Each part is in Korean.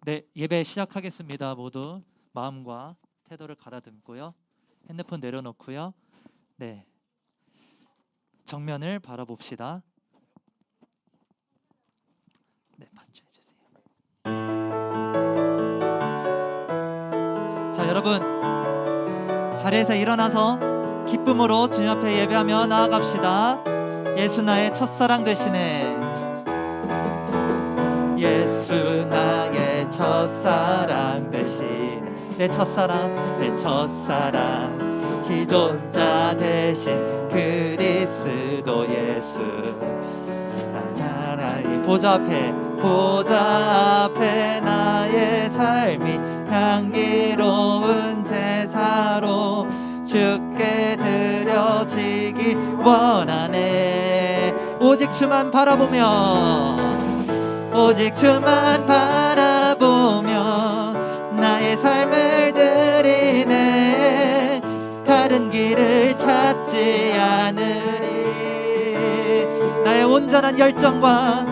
네, 예배 시작하겠습니다. 모두 마음과 태도를 가다듬고요. 핸드폰 내려놓고요. 네, 정면을 바라봅시다. 네, 반주해 주세요. 자, 여러분 자리에서 일어나서 기쁨으로 주님 앞에 예배하며 나아갑시다. 예수 나의 첫사랑 되시네. 예수 나의 첫사랑 되시네. 내 첫사랑, 내 첫사랑, 지존자 되신 그리스도 예수. 나사랑이 보좌 앞에 나의 삶이 향기로운 제사로 주께 드려지기 원하네. 오직 주만 바라보며, 오직 주만 바라보며 나의 삶을 드리네. 다른 길을 찾지 않으리. 나의 온전한 열정과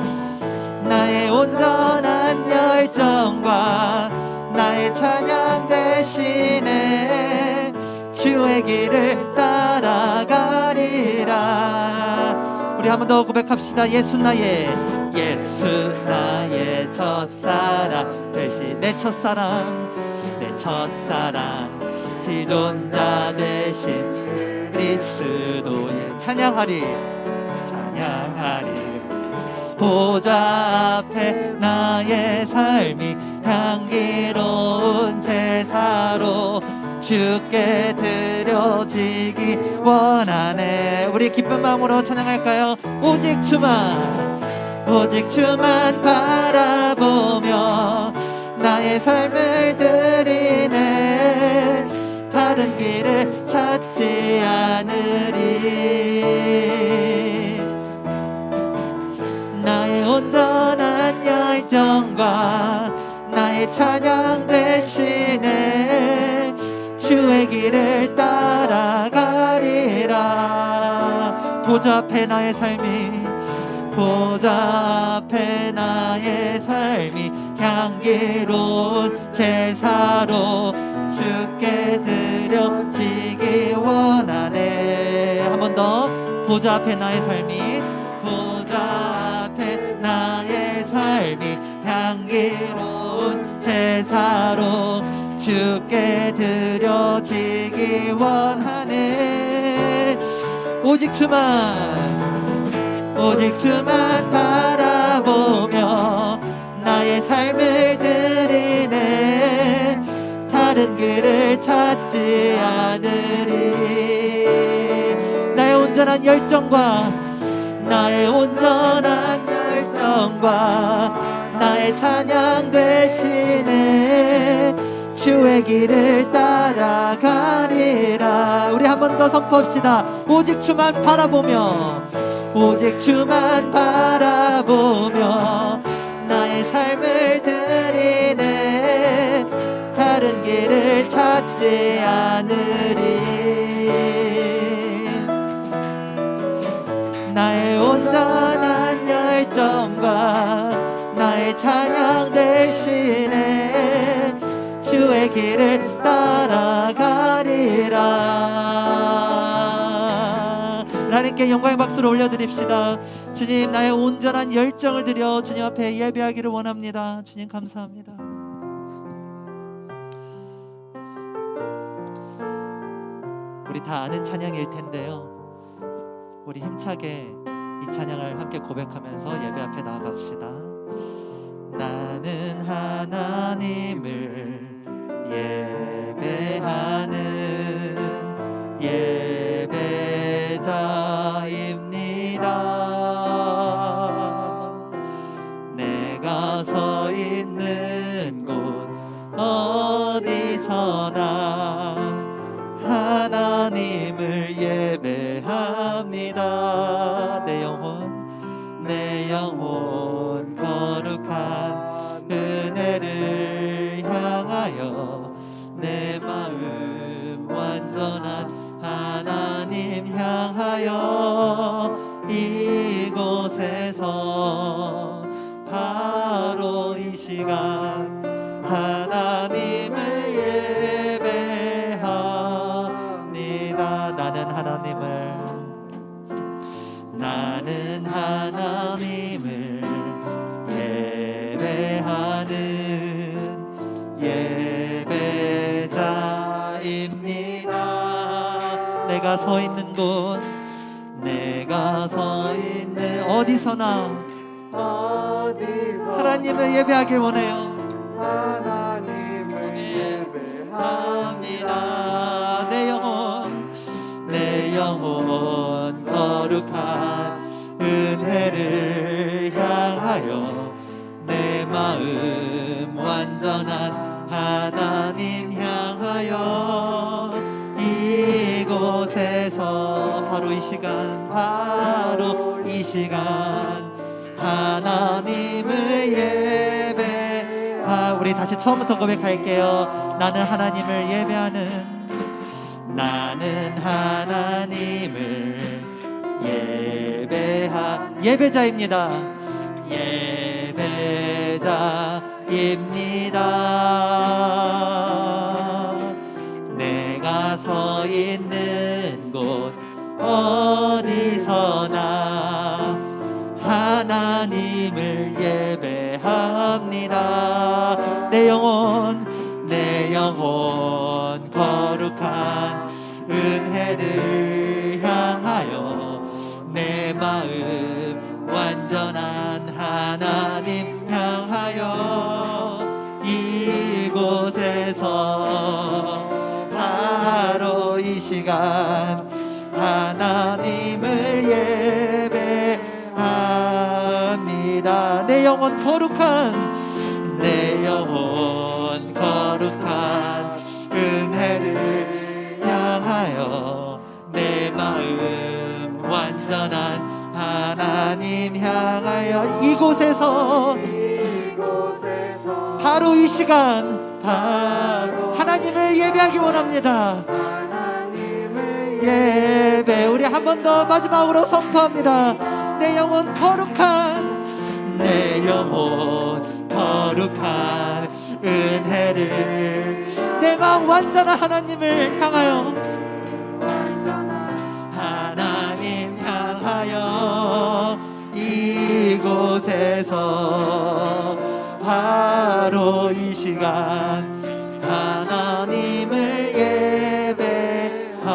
나의 찬양 대신에 주의 길을 따라가리라. 우리 한 번 더 고백합시다. 예수 나의 첫사랑 되신 내 첫사랑, 지존자 되신 그리스도의 찬양하리. 보좌 앞에 나의 삶이 향기로운 제사로 주께 드려지기 원하네. 우리 기쁜 마음으로 찬양할까요? 오직 주만 바라보며 나의 삶을 드리네. 다른 길을 찾지 않으리. 나의 온전한 열정과 나의 찬양 대신에 주의 길을 따라가리라. 보좌 앞에 나의 삶이 향기로운 제사로 주께 드려지기 원하네. 한 번 더. 보좌 앞에 나의 삶이 향기로운 제사로 주께 드려지기 원하네. 오직 주만 바라보며 나의 삶을 드리네. 다른 길을 찾지 않으리. 나의 온전한 열정과 나의 찬양 대신에 주의 길을 따라가리라. 우리 한 번 더 선포합시다. 오직 주만 바라보며 나의 삶을 드리네. 다른 길을 찾지 않으리. 나의 온전한 열정과 나의 찬양 대신에 주의 길을 따라가리라. 하나님께 영광의 박수를 올려드립시다. 주님, 나의 온전한 열정을 드려 주님 앞에 예배하기를 원합니다. 주님 감사합니다. 우리 다 아는 찬양일 텐데요, 우리 힘차게 이 찬양을 함께 고백하면서 예배 앞에 나아갑시다. 나는 하나님을 예배하는 예배자입니다. 내가 서 있는 곳 어디서나 하나님을 예배합니다. 내 영혼 거룩한 은혜를 향하여 내 마음 완전한 하나님 향하여 이곳에서 바로 이 시간 내가 서 있는 곳, 내가 서 있는 어디서나 하나님을 예배하길 원해요. 하나님을 예배합니다. 내 영혼 거룩한 은혜를 향하여 내 마음 완전한 하나님 향하여 이곳에서 바로 이 시간 하나님을 우리 다시 처음부터 고백할게요. 나는 하나님을 예배자입니다. 내가 서 있는 곳 어디서나 하나님을 예배합니다. 내 영혼 거룩한 은혜를 향하여 내 마음 완전한 하나님 향하여 이곳에서 바로 이 시간 하나님을 예배합니다. 내 영혼 거룩한 은혜를 향하여 내 마음 완전한 하나님 향하여 이곳에서 바로 이 시간 하나님을 예배하기 원합니다. 예배 우리 한 번 더 마지막으로 선포합니다. 내 영혼 거룩한 은혜를 내 마음 완전한 하나님을 향하여 이곳에서 바로 이 시간 하나님을 예배합니다.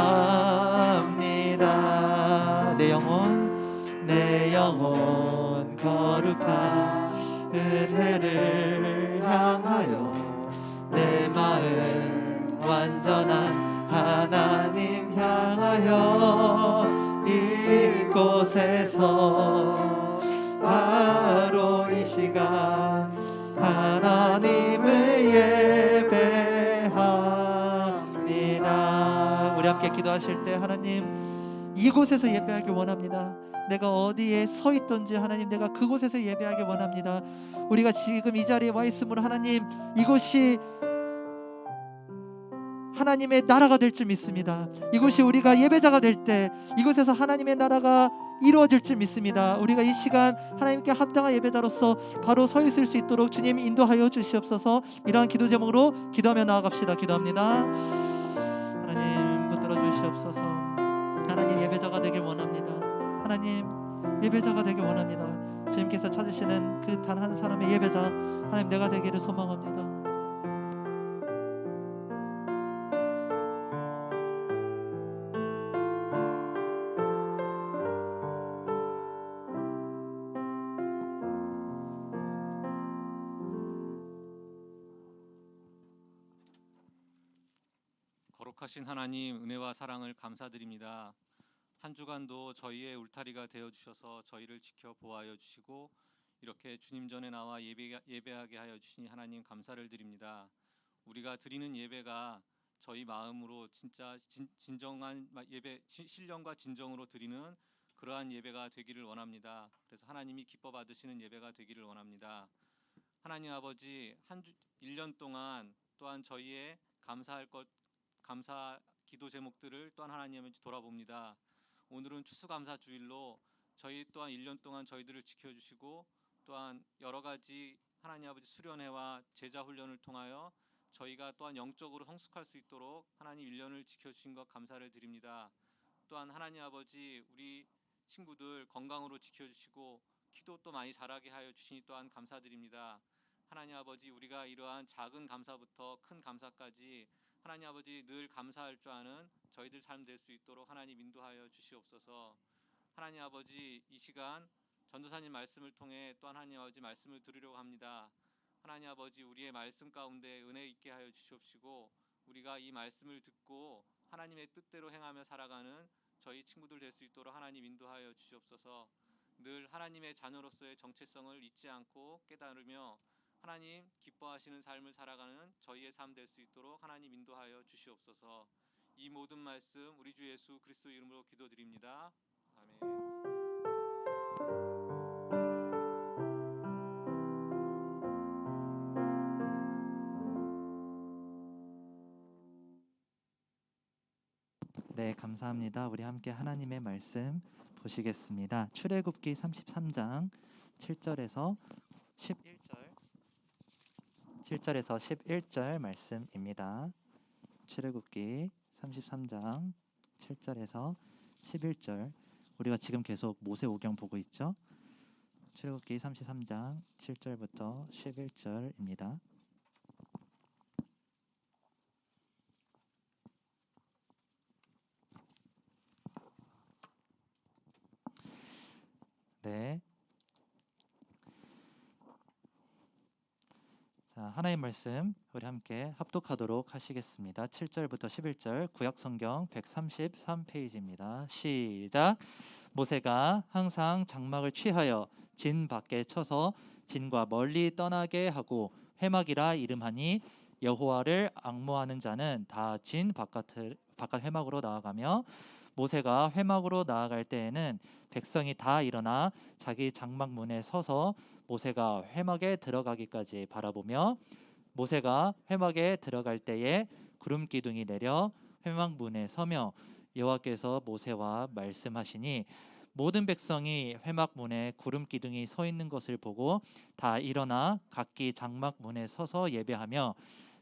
내 영혼 거룩한 은혜를 향하여 내 마음 완전한 하나님 향하여 이곳에서 바로 이 시간 하나님을 예배합니다. 우리 함께 기도하실 때 하나님 이곳에서 예배하길 원합니다. 내가 어디에 서 있든지 하나님 내가 그곳에서 예배하길 원합니다. 우리가 지금 이 자리에 와 있으므로 하나님 이곳이 하나님의 나라가 될 줄 믿습니다. 이곳이 우리가 예배자가 될 때 이곳에서 하나님의 나라가 이루어질 줄 믿습니다. 우리가 이 시간 하나님께 합당한 예배자로서 바로 서 있을 수 있도록 주님 인도하여 주시옵소서. 이러한 기도 제목으로 기도하며 나아갑시다. 기도합니다. 하나님 붙들어 주시옵소서. 하나님 예배자가 되길 원합니다. 하나님 예배자가 되길 원합니다. 주님께서 찾으시는 그 단 한 사람의 예배자 하나님 내가 되기를 소망합니다. 거룩하신 하나님 은혜와 사랑을 감사드립니다. 한 주간도 저희의 울타리가 되어 주셔서 저희를 지켜 보호하여 주시고 이렇게 주님 전에 나와 예배하게 하여 주시니 하나님 감사를 드립니다. 우리가 드리는 예배가 저희 마음으로 진짜 진정한 예배, 신령과 진정으로 드리는 그러한 예배가 되기를 원합니다. 그래서 하나님이 기뻐 받으시는 예배가 되기를 원합니다. 하나님 아버지 1년 동안 또한 저희의 감사 기도 제목들을 또한 하나님 아버지 돌아봅니다. 오늘은 추수감사 주일로 저희 또한 1년 동안 저희들을 지켜주시고 또한 여러 가지 하나님 아버지 수련회와 제자 훈련을 통하여 저희가 또한 영적으로 성숙할 수 있도록 하나님 1년을 지켜주신 것 감사를 드립니다. 또한 하나님 아버지 우리 친구들 건강으로 지켜주시고 기도 또 많이 잘하게 하여 주시니 또한 감사드립니다. 하나님 아버지 우리가 이러한 작은 감사부터 큰 감사까지 하나님 아버지 늘 감사할 줄 아는 저희들 삶 될 수 있도록 하나님 인도하여 주시옵소서. 하나님 아버지 이 시간 전도사님 말씀을 통해 또 하나님 아버지 말씀을 들으려고 합니다. 하나님 아버지 우리의 말씀 가운데 은혜 있게 하여 주시옵시고 우리가 이 말씀을 듣고 하나님의 뜻대로 행하며 살아가는 저희 친구들 될 수 있도록 하나님 인도하여 주시옵소서. 늘 하나님의 자녀로서의 정체성을 잊지 않고 깨달으며 하나님 기뻐하시는 삶을 살아가는 저희의 삶 될 수 있도록 하나님 인도하여 주시옵소서. 이 모든 말씀 우리 주 예수 그리스도 이름으로 기도드립니다. 아멘. 네, 감사합니다. 우리 함께 하나님의 말씀 보시겠습니다. 출애굽기 33장 7절에서 11절 말씀입니다. 출애굽기 33장 7절에서 11절. 우리가 지금 계속 모세오경 보고 있죠? 출애굽기 33장 7절부터 11절입니다. 네. 자, 하나님 말씀 우리 함께 합독하도록 하시겠습니다. 7절부터 11절 구약 성경 133페이지입니다. 시작. 모세가 항상 장막을 취하여 진 밖에 쳐서 진과 멀리 떠나게 하고 회막이라 이름하니 여호와를 앙모하는 자는 다 진 바깥 회막으로 나아가며 모세가 회막으로 나아갈 때에는 백성이 다 일어나 자기 장막 문에 서서 모세가 회막에 들어가기까지 바라보며 모세가 회막에 들어갈 때에 구름 기둥이 내려 회막 문에 서며 여호와께서 모세와 말씀하시니 모든 백성이 회막 문에 구름 기둥이 서 있는 것을 보고 다 일어나 각기 장막 문에 서서 예배하며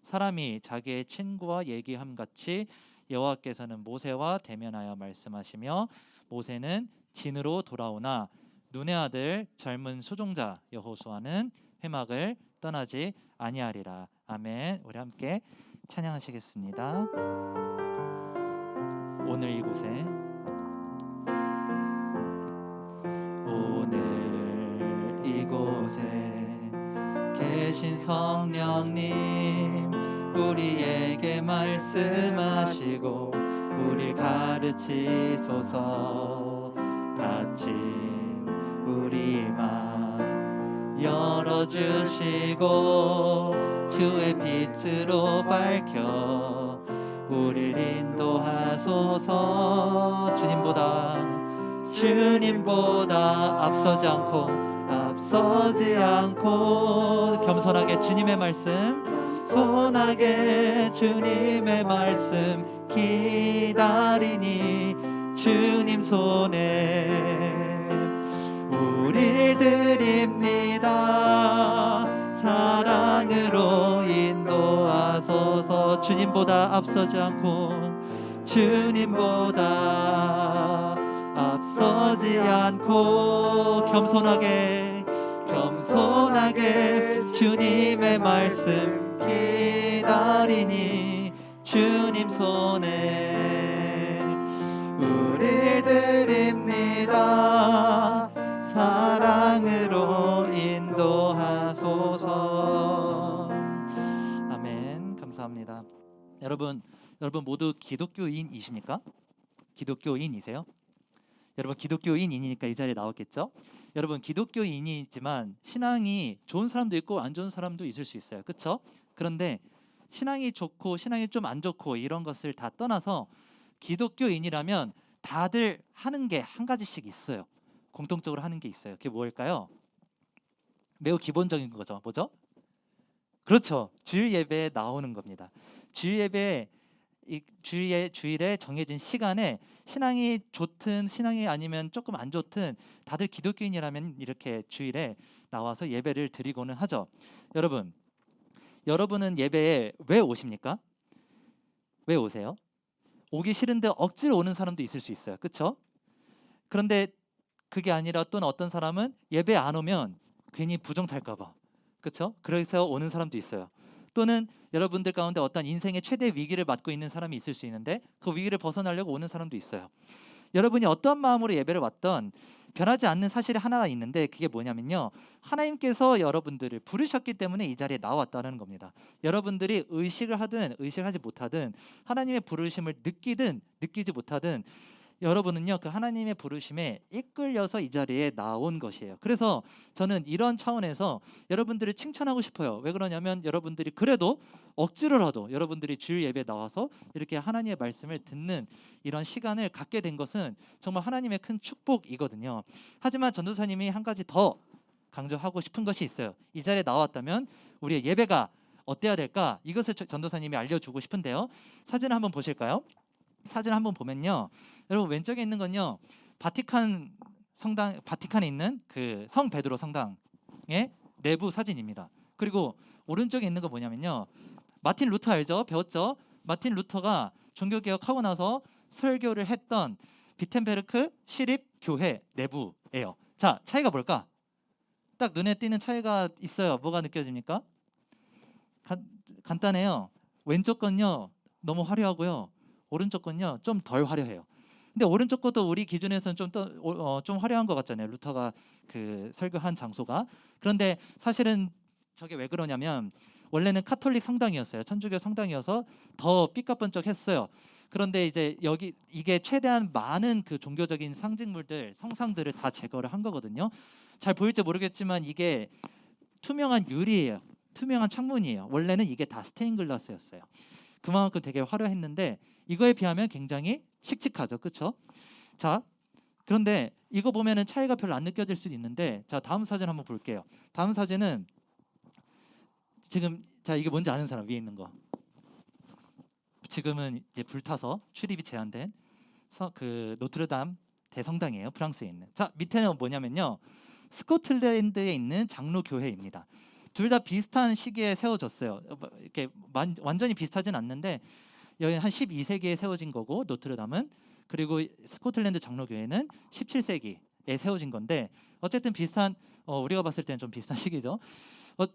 사람이 자기의 친구와 얘기함 같이 여호와께서는 모세와 대면하여 말씀하시며 모세는 진으로 돌아오나 눈의 아들 젊은 수종자 여호수아는 회막을 떠나지 아니하리라. 아멘. 우리 함께 찬양하시겠습니다. 오늘 이곳에 오늘 이곳에 계신 성령님 우리에게 말씀하시고 우리 가르치소서. 닫힌 우리 맘 열어주시고 주의 빛으로 밝혀 우리를 인도하소서. 주님보다 앞서지 않고 겸손하게 주님의 말씀 손하게 주님의 말씀 기다리니 주님 손에 우릴 드립니다. 사랑으로 인도하소서. 주님보다 앞서지 않고 주님보다 앞서지 않고 겸손하게 주님의 말씀 기다리니 주님 손에 우릴 드립니다. 사랑으로 인도하소서. 아멘. 감사합니다. 여러분 모두 기독교인이십니까? 기독교인이세요? 여러분 기독교인이니까 이 자리에 나왔겠죠? 여러분 기독교인이지만 신앙이 좋은 사람도 있고 안 좋은 사람도 있을 수 있어요. 그렇죠? 그런데 신앙이 좋고 신앙이 좀 안 좋고 이런 것을 다 떠나서 기독교인이라면 다들 하는 게 한 가지씩 있어요. 공통적으로 하는 게 있어요. 그게 뭘까요? 매우 기본적인 거죠. 뭐죠? 그렇죠. 주일 예배에 나오는 겁니다. 주일 예배 주일에 정해진 시간에 신앙이 좋든 신앙이 아니면 조금 안 좋든 다들 기독교인이라면 이렇게 주일에 나와서 예배를 드리고는 하죠. 여러분은 예배에 왜 오십니까? 왜 오세요? 오기 싫은데 억지로 오는 사람도 있을 수 있어요. 그렇죠? 그런데 그게 아니라 또 어떤 사람은 예배 안 오면 괜히 부정 탈까 봐. 그렇죠? 그래서 오는 사람도 있어요. 또는 여러분들 가운데 어떤 인생의 최대 위기를 맞고 있는 사람이 있을 수 있는데 그 위기를 벗어나려고 오는 사람도 있어요. 여러분이 어떤 마음으로 예배를 왔던 변하지 않는 사실이 하나가 있는데 그게 뭐냐면요, 하나님께서 여러분들을 부르셨기 때문에 이 자리에 나왔다는 겁니다. 여러분들이 의식을 하든 의식하지 못하든 하나님의 부르심을 느끼든 느끼지 못하든 여러분은요 그 하나님의 부르심에 이끌려서 이 자리에 나온 것이에요. 그래서 저는 이런 차원에서 여러분들을 칭찬하고 싶어요. 왜 그러냐면 여러분들이 그래도 억지로라도 여러분들이 주일 예배에 나와서 이렇게 하나님의 말씀을 듣는 이런 시간을 갖게 된 것은 정말 하나님의 큰 축복이거든요. 하지만 전도사님이 한 가지 더 강조하고 싶은 것이 있어요. 이 자리에 나왔다면 우리의 예배가 어때야 될까? 이것을 전도사님이 알려주고 싶은데요. 사진을 한번 보실까요? 사진을 한번 보면요, 여러분 왼쪽에 있는 건요 바티칸 성당, 바티칸에 있는 그 성 베드로 성당의 내부 사진입니다. 그리고 오른쪽에 있는 거 뭐냐면요, 마틴 루터 알죠? 배웠죠? 마틴 루터가 종교개혁하고 나서 설교를 했던 비텐베르크 시립교회 내부예요. 자, 차이가 뭘까? 딱 눈에 띄는 차이가 있어요. 뭐가 느껴집니까? 간단해요. 왼쪽 건요 너무 화려하고요, 오른쪽 건요 좀 덜 화려해요. 근데 오른쪽 것도 우리 기준에서는 좀 화려한 것 같잖아요. 루터가 그 설교한 장소가. 그런데 사실은 저게 왜 그러냐면 원래는 카톨릭 성당이었어요. 천주교 성당이어서 더 삐까번쩍했어요. 그런데 이제 여기 이게 최대한 많은 그 종교적인 상징물들, 성상들을 다 제거를 한 거거든요. 잘 보일지 모르겠지만 이게 투명한 유리예요. 투명한 창문이에요. 원래는 이게 다 스테인글라스였어요. 그만큼 되게 화려했는데 이거에 비하면 굉장히 칙칙하죠, 그렇죠? 자, 그런데 이거 보면은 차이가 별로 안 느껴질 수도 있는데, 자 다음 사진 한번 볼게요. 다음 사진은 지금, 자 이게 뭔지 아는 사람, 위에 있는 거. 지금은 이제 불타서 출입이 제한된 그 노트르담 대성당이에요, 프랑스에 있는. 자 밑에는 뭐냐면요, 스코틀랜드에 있는 장로 교회입니다. 둘 다 비슷한 시기에 세워졌어요. 이렇게 완전히 비슷하진 않는데 여기 한 12세기에 세워진 거고 노트르담은, 그리고 스코틀랜드 장로교회는 17세기에 세워진 건데 어쨌든 비슷한, 우리가 봤을 때는 좀 비슷한 시기죠.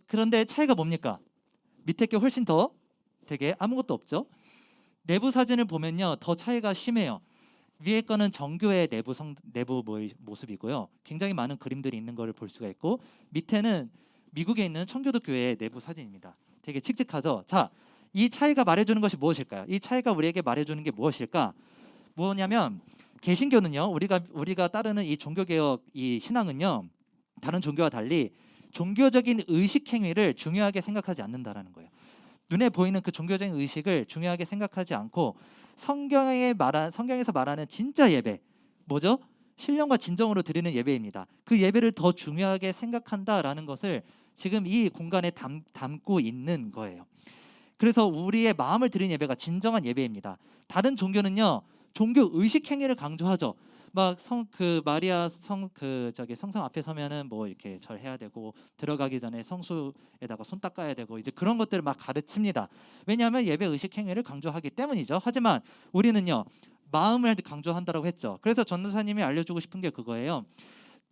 그런데 차이가 뭡니까? 밑에 게 훨씬 더 되게 아무것도 없죠. 내부 사진을 보면요 더 차이가 심해요. 위에 거는 정교의 내부 모습이고요, 굉장히 많은 그림들이 있는 것을 볼 수가 있고, 밑에는 미국에 있는 청교도 교회의 내부 사진입니다. 되게 칙칙하죠. 자, 이 차이가 말해주는 것이 무엇일까요? 이 차이가 우리에게 말해주는 게 무엇일까? 뭐냐면 개신교는요, 우리가 따르는 이 종교개혁 이 신앙은요, 다른 종교와 달리 종교적인 의식 행위를 중요하게 생각하지 않는다라는 거예요. 눈에 보이는 그 종교적인 의식을 중요하게 생각하지 않고 성경에서 말하는 진짜 예배, 뭐죠? 신령과 진정으로 드리는 예배입니다. 그 예배를 더 중요하게 생각한다라는 것을 지금 이 공간에 담고 있는 거예요. 그래서 우리의 마음을 드리는 예배가 진정한 예배입니다. 다른 종교는요 종교 의식 행위를 강조하죠. 막 마리아 성상 앞에 서면은 뭐 이렇게 절해야 되고, 들어가기 전에 성수에다가 손 닦아야 되고, 이제 그런 것들을 막 가르칩니다. 왜냐하면 예배 의식 행위를 강조하기 때문이죠. 하지만 우리는요 마음을 강조한다라고 했죠. 그래서 전도사님이 알려주고 싶은 게 그거예요.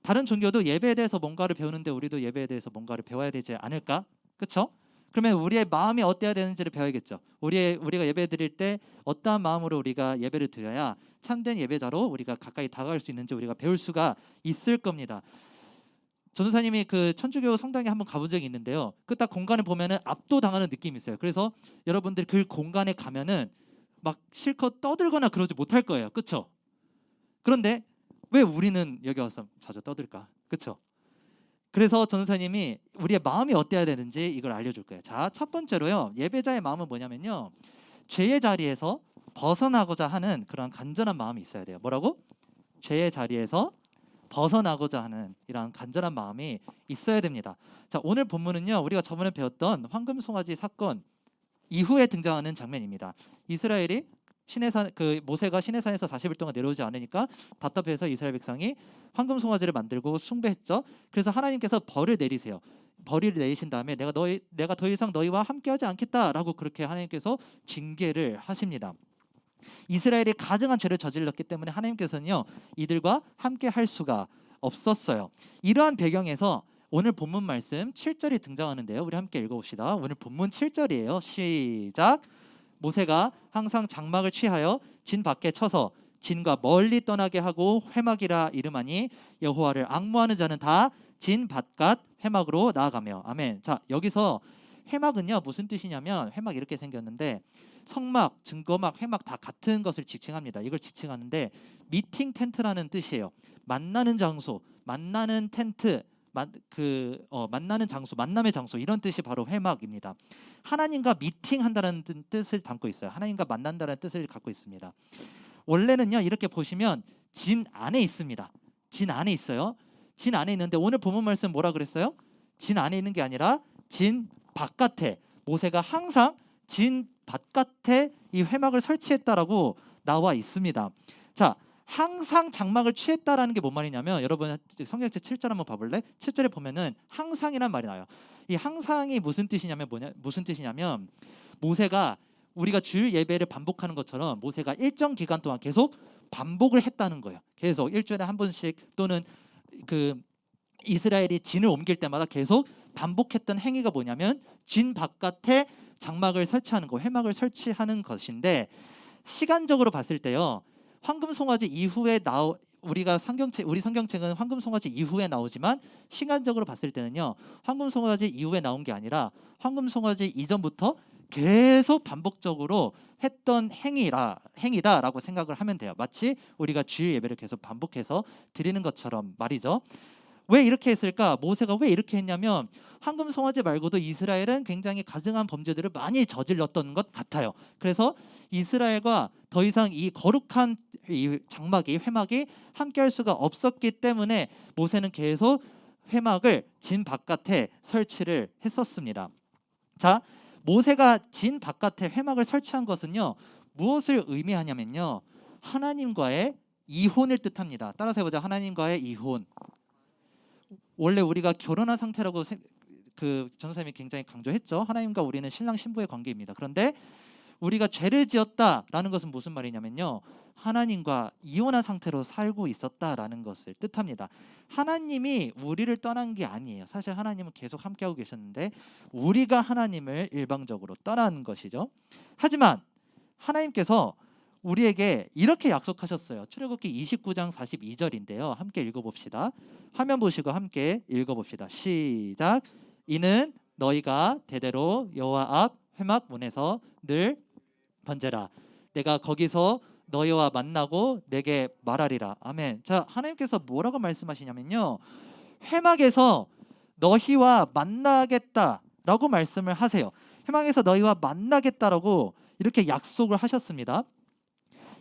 다른 종교도 예배에 대해서 뭔가를 배우는데 우리도 예배에 대해서 뭔가를 배워야 되지 않을까? 그렇죠? 그러면 우리의 마음이 어때야 되는지를 배워야겠죠. 우리가 예배 드릴 때 어떠한 마음으로 우리가 예배를 드려야 참된 예배자로 우리가 가까이 다가갈 수 있는지 우리가 배울 수가 있을 겁니다. 전도사님이 그 천주교 성당에 한번 가본 적이 있는데요, 그 딱 공간을 보면은 압도당하는 느낌이 있어요. 그래서 여러분들 그 공간에 가면은 막 실컷 떠들거나 그러지 못할 거예요, 그렇죠? 그런데 왜 우리는 여기 와서 자주 떠들까, 그렇죠? 그래서 전도사님이 우리의 마음이 어때야 되는지 이걸 알려줄 거예요. 자, 첫 번째로요, 예배자의 마음은 뭐냐면요, 죄의 자리에서 벗어나고자 하는 그런 간절한 마음이 있어야 돼요. 뭐라고? 죄의 자리에서 벗어나고자 하는 이런 간절한 마음이 있어야 됩니다. 자, 오늘 본문은요 우리가 저번에 배웠던 황금송아지 사건 이후에 등장하는 장면입니다. 이스라엘이 모세가 시내산에서 40일 동안 내려오지 않으니까 답답해서 이스라엘 백성이 황금 송아지를 만들고 숭배했죠. 그래서 하나님께서 벌을 내리세요. 벌을 내리신 다음에 내가 더 이상 너희와 함께하지 않겠다라고 그렇게 하나님께서 징계를 하십니다. 이스라엘이 가증한 죄를 저질렀기 때문에 하나님께서는요 이들과 함께 할 수가 없었어요. 이러한 배경에서 오늘 본문 말씀 7절이 등장하는데요. 우리 함께 읽어봅시다. 오늘 본문 7절이에요. 시작. 모세가 항상 장막을 취하여 진 밖에 쳐서 진과 멀리 떠나게 하고 회막이라 이름하니 여호와를 앙모하는 자는 다 진 바깥 회막으로 나아가며. 아멘. 자, 여기서 회막은요 무슨 뜻이냐면, 회막 이렇게 생겼는데 성막, 증거막, 회막 다 같은 것을 지칭합니다. 이걸 지칭하는데 미팅 텐트라는 뜻이에요. 만나는 장소, 만나는 텐트, 만나는 장소, 만남의 장소, 이런 뜻이 바로 회막입니다. 하나님과 미팅한다는 뜻을 담고 있어요. 하나님과 만난다는 뜻을 갖고 있습니다. 원래는요 이렇게 보시면 진 안에 있습니다. 진 안에 있어요. 진 안에 있는데 오늘 본문 말씀 뭐라 그랬어요? 진 안에 있는 게 아니라 진 바깥에, 모세가 항상 진 바깥에 이 회막을 설치했다라고 나와 있습니다. 자, 항상 장막을 취했다라는 게 뭔 말이냐면, 여러분 성경책 7절 한번 봐볼래? 7절에 보면은 항상이란 말이 나와요. 이 항상이 무슨 뜻이냐면 모세가 우리가 주일 예배를 반복하는 것처럼 모세가 일정 기간 동안 계속 반복을 했다는 거예요. 계속 일주일에 한 번씩, 또는 그 이스라엘이 진을 옮길 때마다 계속 반복했던 행위가 뭐냐면 진 바깥에 장막을 설치하는 거, 회막을 설치하는 것인데, 시간적으로 봤을 때요 황금송아지 이후에 우리 성경책은 황금송아지 이후에 나오지만 시간적으로 봤을 때는요 황금송아지 이후에 나온 게 아니라 황금송아지 이전부터 계속 반복적으로 했던 행위다라고 생각을 하면 돼요. 마치 우리가 주일 예배를 계속 반복해서 드리는 것처럼 말이죠. 왜 이렇게 했을까? 모세가 왜 이렇게 했냐면 황금송아지 말고도 이스라엘은 굉장히 가증한 범죄들을 많이 저질렀던 것 같아요. 그래서 이스라엘과 더 이상 이 거룩한 이 장막이, 회막이 함께할 수가 없었기 때문에 모세는 계속 회막을 진 바깥에 설치를 했었습니다. 자, 모세가 진 바깥에 회막을 설치한 것은요 무엇을 의미하냐면요 하나님과의 이혼을 뜻합니다. 따라서 해보자. 하나님과의 이혼. 원래 우리가 결혼한 상태라고 전도사님이 굉장히 강조했죠. 하나님과 우리는 신랑 신부의 관계입니다. 그런데 우리가 죄를 지었다라는 것은 무슨 말이냐면요 하나님과 이혼한 상태로 살고 있었다라는 것을 뜻합니다. 하나님이 우리를 떠난 게 아니에요. 사실 하나님은 계속 함께하고 계셨는데 우리가 하나님을 일방적으로 떠난 것이죠. 하지만 하나님께서 우리에게 이렇게 약속하셨어요. 출애굽기 29장 42절인데요. 함께 읽어봅시다. 화면 보시고 함께 읽어봅시다. 시작. 이는 너희가 대대로 여호와 앞 회막 문에서 늘 번제라. 내가 거기서 너희와 만나고 내게 말하리라. 아멘. 자, 하나님께서 뭐라고 말씀하시냐면요 회막에서 너희와 만나겠다라고 말씀을 하세요. 회막에서 너희와 만나겠다라고 이렇게 약속을 하셨습니다.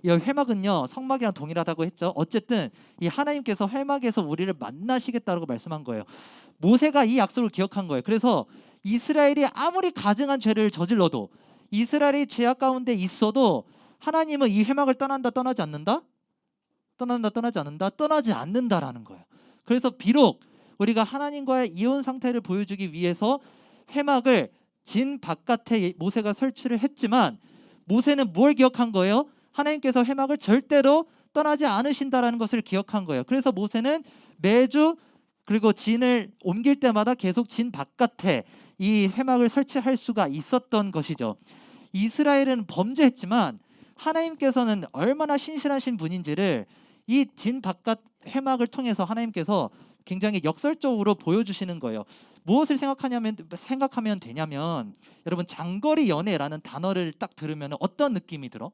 이 회막은요 성막이랑 동일하다고 했죠. 어쨌든 이 하나님께서 회막에서 우리를 만나시겠다라고 말씀한 거예요. 모세가 이 약속을 기억한 거예요. 그래서 이스라엘이 아무리 가증한 죄를 저질러도, 이스라엘이 죄악 가운데 있어도 하나님은 이 회막을 떠나지 않는다? 떠나지 않는다라는 거예요. 그래서 비록 우리가 하나님과의 이혼 상태를 보여주기 위해서 회막을 진 바깥에 모세가 설치를 했지만, 모세는 뭘 기억한 거예요? 하나님께서 회막을 절대로 떠나지 않으신다라는 것을 기억한 거예요. 그래서 모세는 매주 그리고 진을 옮길 때마다 계속 진 바깥에 이 회막을 설치할 수가 있었던 것이죠. 이스라엘은 범죄했지만 하나님께서는 얼마나 신실하신 분인지를 이 진 바깥 회막을 통해서 하나님께서 굉장히 역설적으로 보여주시는 거예요. 무엇을 생각하면 되냐면, 여러분 장거리 연애라는 단어를 딱 들으면 어떤 느낌이 들어?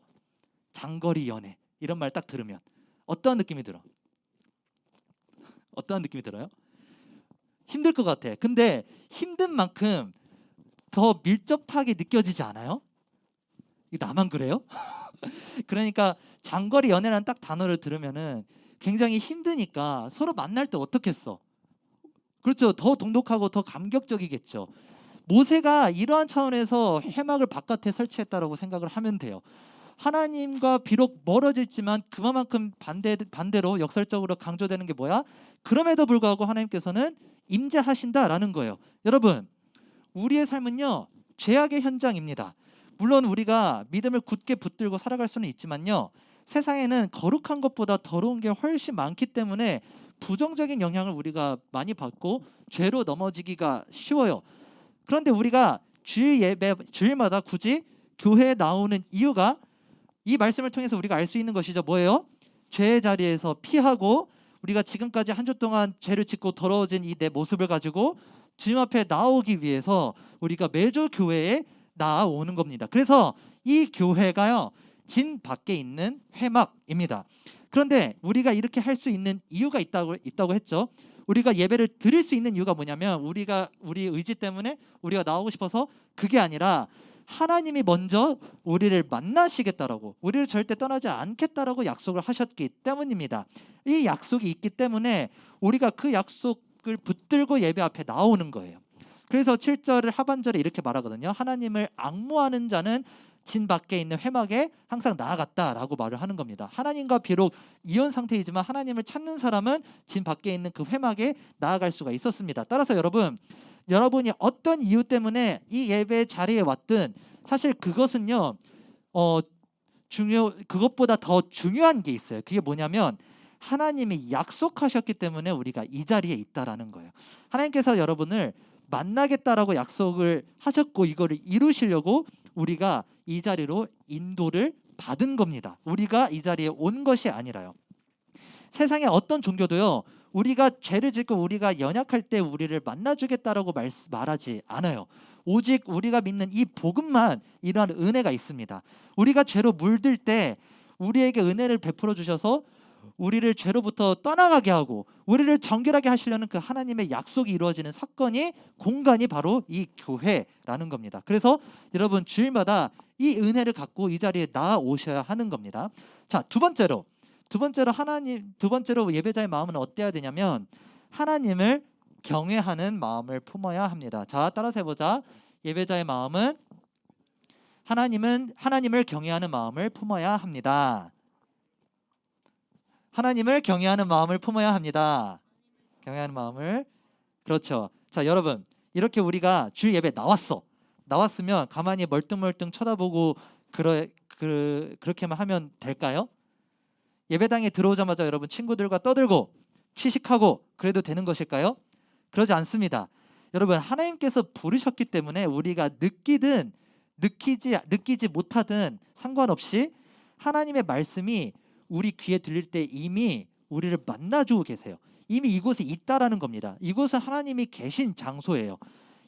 장거리 연애 이런 말 딱 들으면 어떤 느낌이 들어? 어떤 느낌이 들어요? 힘들 것 같아. 근데 힘든 만큼 더 밀접하게 느껴지지 않아요? 이 나만 그래요? 그러니까 장거리 연애라는 딱 단어를 들으면은 굉장히 힘드니까 서로 만날 때 어떻겠어? 그렇죠. 더 돈독하고 더 감격적이겠죠. 모세가 이러한 차원에서 회막을 바깥에 설치했다라고 생각을 하면 돼요. 하나님과 비록 멀어졌지만 그만큼 반대로 역설적으로 강조되는 게 뭐야? 그럼에도 불구하고 하나님께서는 임재하신다라는 거예요. 여러분, 우리의 삶은요 죄악의 현장입니다. 물론 우리가 믿음을 굳게 붙들고 살아갈 수는 있지만요 세상에는 거룩한 것보다 더러운 게 훨씬 많기 때문에 부정적인 영향을 우리가 많이 받고 죄로 넘어지기가 쉬워요. 그런데 우리가 주일마다 굳이 교회에 나오는 이유가 이 말씀을 통해서 우리가 알 수 있는 것이죠. 뭐예요? 죄의 자리에서 피하고 우리가 지금까지 한 주 동안 죄를 짓고 더러워진 이 내 모습을 가지고 주님 앞에 나오기 위해서 우리가 매주 교회에 나오는 겁니다. 그래서 이 교회가요, 진 밖에 있는 회막입니다. 그런데 우리가 이렇게 할 수 있는 이유가 있다고 했죠. 우리가 예배를 드릴 수 있는 이유가 뭐냐면 우리 의지 때문에 우리가 나오고 싶어서 그게 아니라 하나님이 먼저 우리를 만나시겠다라고, 우리를 절대 떠나지 않겠다라고 약속을 하셨기 때문입니다. 이 약속이 있기 때문에 우리가 그 약속을 붙들고 예배 앞에 나오는 거예요. 그래서 7절 하반절에 이렇게 말하거든요. 하나님을 앙모하는 자는 진 밖에 있는 회막에 항상 나아갔다라고 말을 하는 겁니다. 하나님과 비록 이혼 상태이지만 하나님을 찾는 사람은 진 밖에 있는 그 회막에 나아갈 수가 있었습니다. 따라서 여러분이 어떤 이유 때문에 이 예배 자리에 왔든 사실 그것은요, 그것보다 더 중요한 게 있어요. 그게 뭐냐면 하나님이 약속하셨기 때문에 우리가 이 자리에 있다라는 거예요. 하나님께서 여러분을 만나겠다라고 약속을 하셨고 이거를 이루시려고 우리가 이 자리로 인도를 받은 겁니다. 우리가 이 자리에 온 것이 아니라요. 세상의 어떤 종교도요, 우리가 죄를 짓고 우리가 연약할 때 우리를 만나주겠다라고 말하지 않아요. 오직 우리가 믿는 이 복음만 이러한 은혜가 있습니다. 우리가 죄로 물들 때 우리에게 은혜를 베풀어 주셔서 우리를 죄로부터 떠나가게 하고 우리를 정결하게 하시려는 그 하나님의 약속이 이루어지는 공간이 바로 이 교회라는 겁니다. 그래서 여러분 주일마다 이 은혜를 갖고 이 자리에 나오셔야 하는 겁니다. 자, 두 번째로 예배자의 마음은 어때야 되냐면 하나님을 경외하는 마음을 품어야 합니다. 자, 따라서 해보자. 예배자의 마음은 하나님을 경외하는 마음을 품어야 합니다. 하나님을 경외하는 마음을 품어야 합니다. 경외하는 마음을. 그렇죠. 자, 여러분, 이렇게 우리가 주일 예배 나왔으면 가만히 멀뚱멀뚱 쳐다보고 그렇게만 하면 될까요? 예배당에 들어오자마자 여러분 친구들과 떠들고 취식하고 그래도 되는 것일까요? 그러지 않습니다. 여러분, 하나님께서 부르셨기 때문에 우리가 느끼지 못하든 상관없이 하나님의 말씀이 우리 귀에 들릴 때 이미 우리를 만나주고 계세요. 이미 이곳에 있다라는 겁니다. 이곳은 하나님이 계신 장소예요.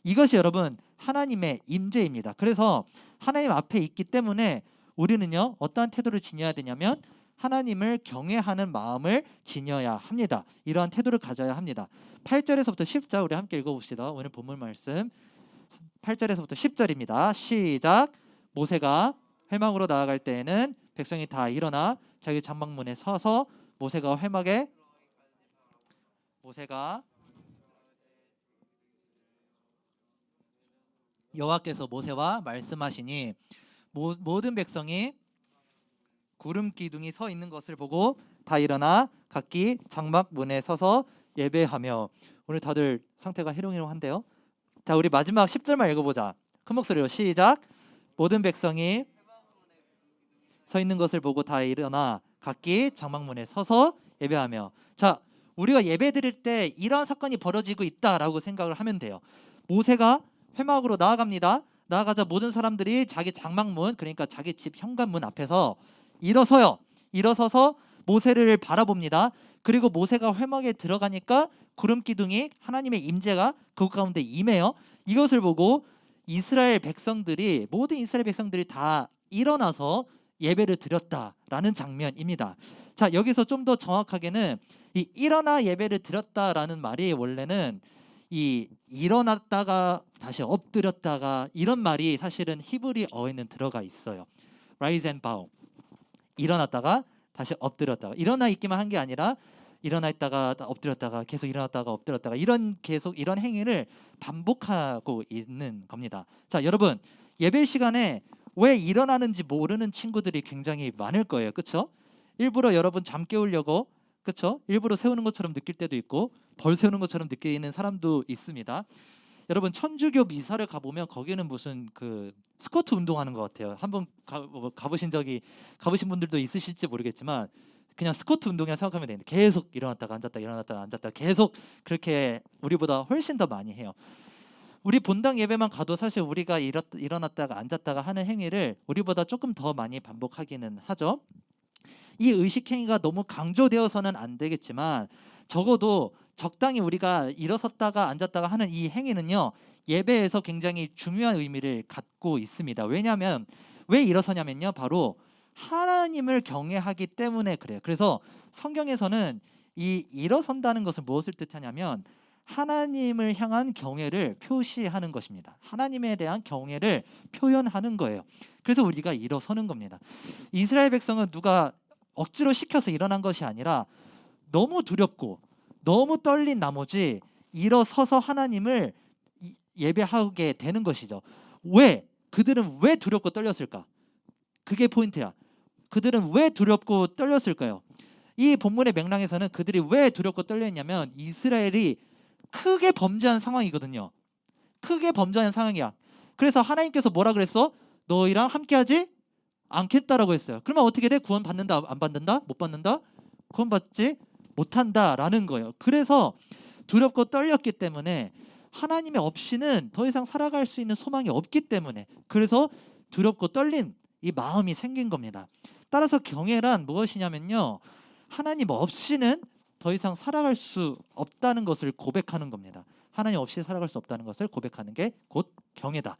이것이 여러분 하나님의 임재입니다. 그래서 하나님 앞에 있기 때문에 우리는요, 어떠한 태도를 지녀야 되냐면 하나님을 경외하는 마음을 지녀야 합니다. 이러한 태도를 가져야 합니다. 8절에서부터 10절 우리 함께 읽어봅시다. 오늘 본문 말씀 8절에서부터 10절입니다. 시작. 모세가 회막으로 나아갈 때에는 백성이 다 일어나 자기 장막문에 서서 여호와께서 모세와 말씀하시니 모든 백성이 구름 기둥이 서 있는 것을 보고 다 일어나 각기 장막문에 서서 예배하며. 오늘 다들 상태가 희롱희롱한데요. 자, 우리 마지막 10절만 읽어보자. 큰 목소리로 시작. 모든 백성이 서 있는 것을 보고 다 일어나 각기 장막문에 서서 예배하며. 자, 우리가 예배 드릴 때 이러한 사건이 벌어지고 있다라고 생각을 하면 돼요. 모세가 회막으로 나아갑니다. 나아가자 모든 사람들이 자기 장막문, 그러니까 자기 집 현관문 앞에서 일어서서 모세를 바라봅니다. 그리고 모세가 회막에 들어가니까 구름 기둥이 하나님의 임재가 그 가운데 임해요. 이것을 보고 모든 이스라엘 백성들이 다 일어나서 예배를 드렸다라는 장면입니다. 자, 여기서 좀 더 정확하게는 이 일어나 예배를 드렸다라는 말이 원래는 이 일어났다가 다시 엎드렸다가 이런 말이 사실은 히브리어에는 들어가 있어요. Rise and bow. 일어났다가 다시 엎드렸다가, 일어나 있기만 한 게 아니라 일어나 있다가 엎드렸다가 계속 일어났다가 엎드렸다가 이런 행위를 반복하고 있는 겁니다. 자, 여러분, 예배 시간에 왜 일어나는지 모르는 친구들이 굉장히 많을 거예요. 그렇죠? 일부러 여러분 잠 깨우려고, 그렇죠? 일부러 세우는 것처럼 느낄 때도 있고 벌 세우는 것처럼 느끼는 사람도 있습니다. 여러분, 천주교 미사를 가보면 거기는 무슨 그 스쿼트 운동하는 것 같아요. 한번 가보신 분들도 있으실지 모르겠지만 그냥 스쿼트 운동이라 생각하면 되는데 계속 일어났다가 앉았다 일어났다가 앉았다 계속 그렇게 우리보다 훨씬 더 많이 해요. 우리 본당 예배만 가도 사실 우리가 일어났다가 앉았다가 하는 행위를 우리보다 조금 더 많이 반복하기는 하죠. 이 의식 행위가 너무 강조되어서는 안 되겠지만 적어도 적당히 우리가 일어섰다가 앉았다가 하는 이 행위는요, 예배에서 굉장히 중요한 의미를 갖고 있습니다. 왜냐하면 왜 일어서냐면요, 바로 하나님을 경외하기 때문에 그래요. 그래서 성경에서는 이 일어선다는 것을 무엇을 뜻하냐면 하나님을 향한 경외를 표시하는 것입니다. 하나님에 대한 경외를 표현하는 거예요. 그래서 우리가 일어서는 겁니다. 이스라엘 백성은 누가 억지로 시켜서 일어난 것이 아니라 너무 두렵고 너무 떨린 나머지 일어서서 하나님을 예배하게 되는 것이죠. 왜? 그들은 왜 두렵고 떨렸을까? 그게 포인트야. 그들은 왜 두렵고 떨렸을까요? 이 본문의 맥락에서는 그들이 왜 두렵고 떨렸냐면 이스라엘이 크게 범죄한 상황이거든요. 크게 범죄한 상황이야. 그래서 하나님께서 뭐라 그랬어? 너희랑 함께하지 않겠다라고 했어요. 그러면 어떻게 돼? 구원 받는다? 안 받는다? 못 받는다? 구원 받지 못한다라는 거예요. 그래서 두렵고 떨렸기 때문에 하나님이 없이는 더 이상 살아갈 수 있는 소망이 없기 때문에 그래서 두렵고 떨린 이 마음이 생긴 겁니다. 따라서 경외란 무엇이냐면요, 하나님 없이는 더 이상 살아갈 수 없다는 것을 고백하는 겁니다. 하나님 없이 살아갈 수 없다는 것을 고백하는 게 곧 경외다.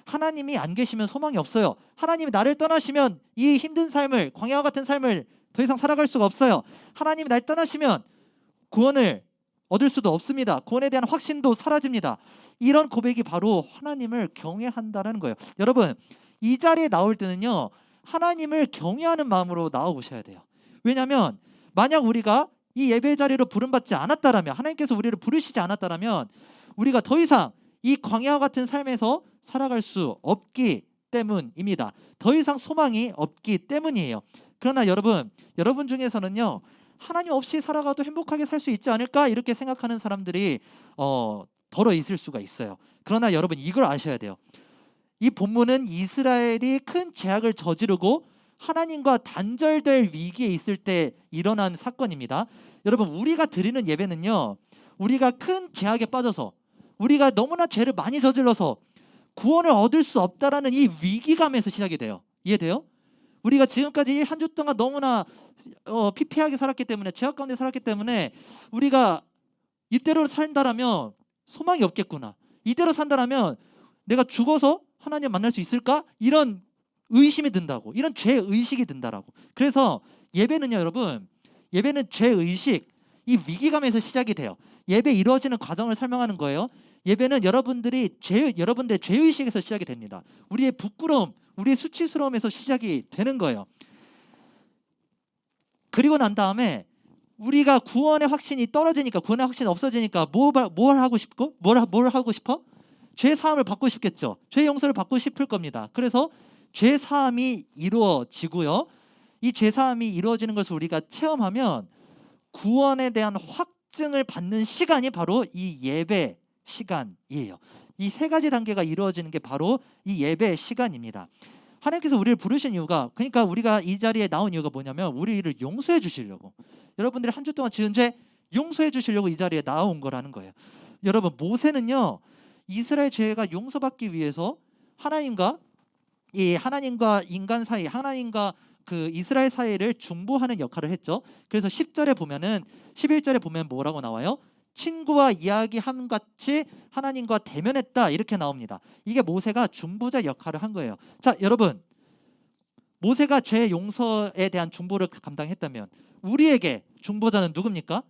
하나님이 안 계시면 소망이 없어요. 하나님이 나를 떠나시면 이 힘든 삶을, 광야와 같은 삶을 더 이상 살아갈 수가 없어요. 하나님이 날 떠나시면 구원을 얻을 수도 없습니다. 구원에 대한 확신도 사라집니다. 이런 고백이 바로 하나님을 경외한다는 거예요. 여러분, 이 자리에 나올 때는요, 하나님을 경외하는 마음으로 나와 보셔야 돼요. 왜냐하면 만약 우리가 이 예배 자리로 부름받지 않았다라면, 하나님께서 우리를 부르시지 않았다라면 우리가 더 이상 이 광야와 같은 삶에서 살아갈 수 없기 때문입니다. 더 이상 소망이 없기 때문이에요. 그러나 여러분 중에서는요, 하나님 없이 살아가도 행복하게 살 수 있지 않을까 이렇게 생각하는 사람들이 덜어 있을 수가 있어요. 그러나 여러분, 이걸 아셔야 돼요. 이 본문은 이스라엘이 큰 죄악을 저지르고 하나님과 단절될 위기에 있을 때 일어난 사건입니다. 여러분, 우리가 드리는 예배는요, 우리가 큰 죄악에 빠져서 우리가 너무나 죄를 많이 저질러서 구원을 얻을 수 없다라는 이 위기감에서 시작이 돼요. 이해돼요? 우리가 지금까지 한 주 동안 너무나 피폐하게 살았기 때문에, 죄악 가운데 살았기 때문에 우리가 이대로 산다라면 소망이 없겠구나, 이대로 산다라면 내가 죽어서 하나님 만날 수 있을까? 이런 의심이 든다고, 이런 죄의식이 든다라고. 그래서 예배는요, 여러분, 예배는 죄의식, 이 위기감에서 시작이 돼요. 예배 이루어지는 과정을 설명하는 거예요. 예배는 여러분들의 죄의식에서 시작이 됩니다. 우리의 부끄러움, 우리의 수치스러움에서 시작이 되는 거예요. 그리고 난 다음에 우리가 구원의 확신이 떨어지니까, 구원의 확신이 없어지니까 뭘 하고 싶고, 뭘 하고 싶어? 죄 사함을 받고 싶겠죠. 죄 용서를 받고 싶을 겁니다. 그래서 죄 사함이 이루어지고요. 이 죄 사함이 이루어지는 것을 우리가 체험하면 구원에 대한 확증을 받는 시간이 바로 이 예배 시간이에요. 이 세 가지 단계가 이루어지는 게 바로 이 예배 시간입니다. 하나님께서 우리를 부르신 이유가, 그러니까 우리가 이 자리에 나온 이유가 뭐냐면 우리를 용서해 주시려고, 여러분들이 한 주 동안 지은 죄 용서해 주시려고 이 자리에 나온 거라는 거예요. 여러분, 모세는요, 이스라엘 죄가 용서받기 위해서 하나님과 인간 사이, 하나님과 그 이스라엘 사이를 중보하는 역할을 했죠. 그래서 10절에 보면은, 11절에 보면 뭐라고 나와요? 친구와 이야기함 같이 하나님과 대면했다, 이렇게 나옵니다. 이게 모세가 중보자 역할을 한 거예요. 자, 여러분, 모세가 죄 용서에 대한 중보를 감당했다면 우리에게 중보자는 누굽니까?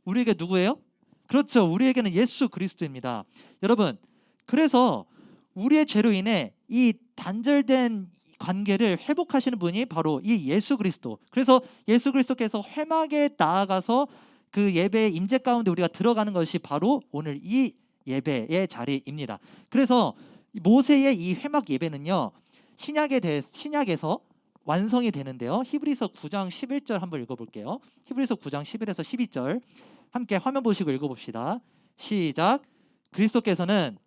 우리에게 누구예요? 그렇죠. 우리에게는 예수 그리스도입니다. 여러분, 그래서 우리의 죄로 인해 이 단절된 관계를 회복하시는 분이 바로 이 예수 그리스도. 그래서 예수 그리스도께서 회막에 나아가서 그 예배의 임재 가운데 우리가 들어가는 것이 바로 오늘 이 예배의 자리입니다. 그래서 모세의 이 회막 예배는요, 신약에서 완성이 되는데요. 히브리서 9장 11절 한번 읽어볼게요. 히브리서 9장 11에서 12절 함께 화면 보시고 읽어봅시다. 시작. 그리스도께서는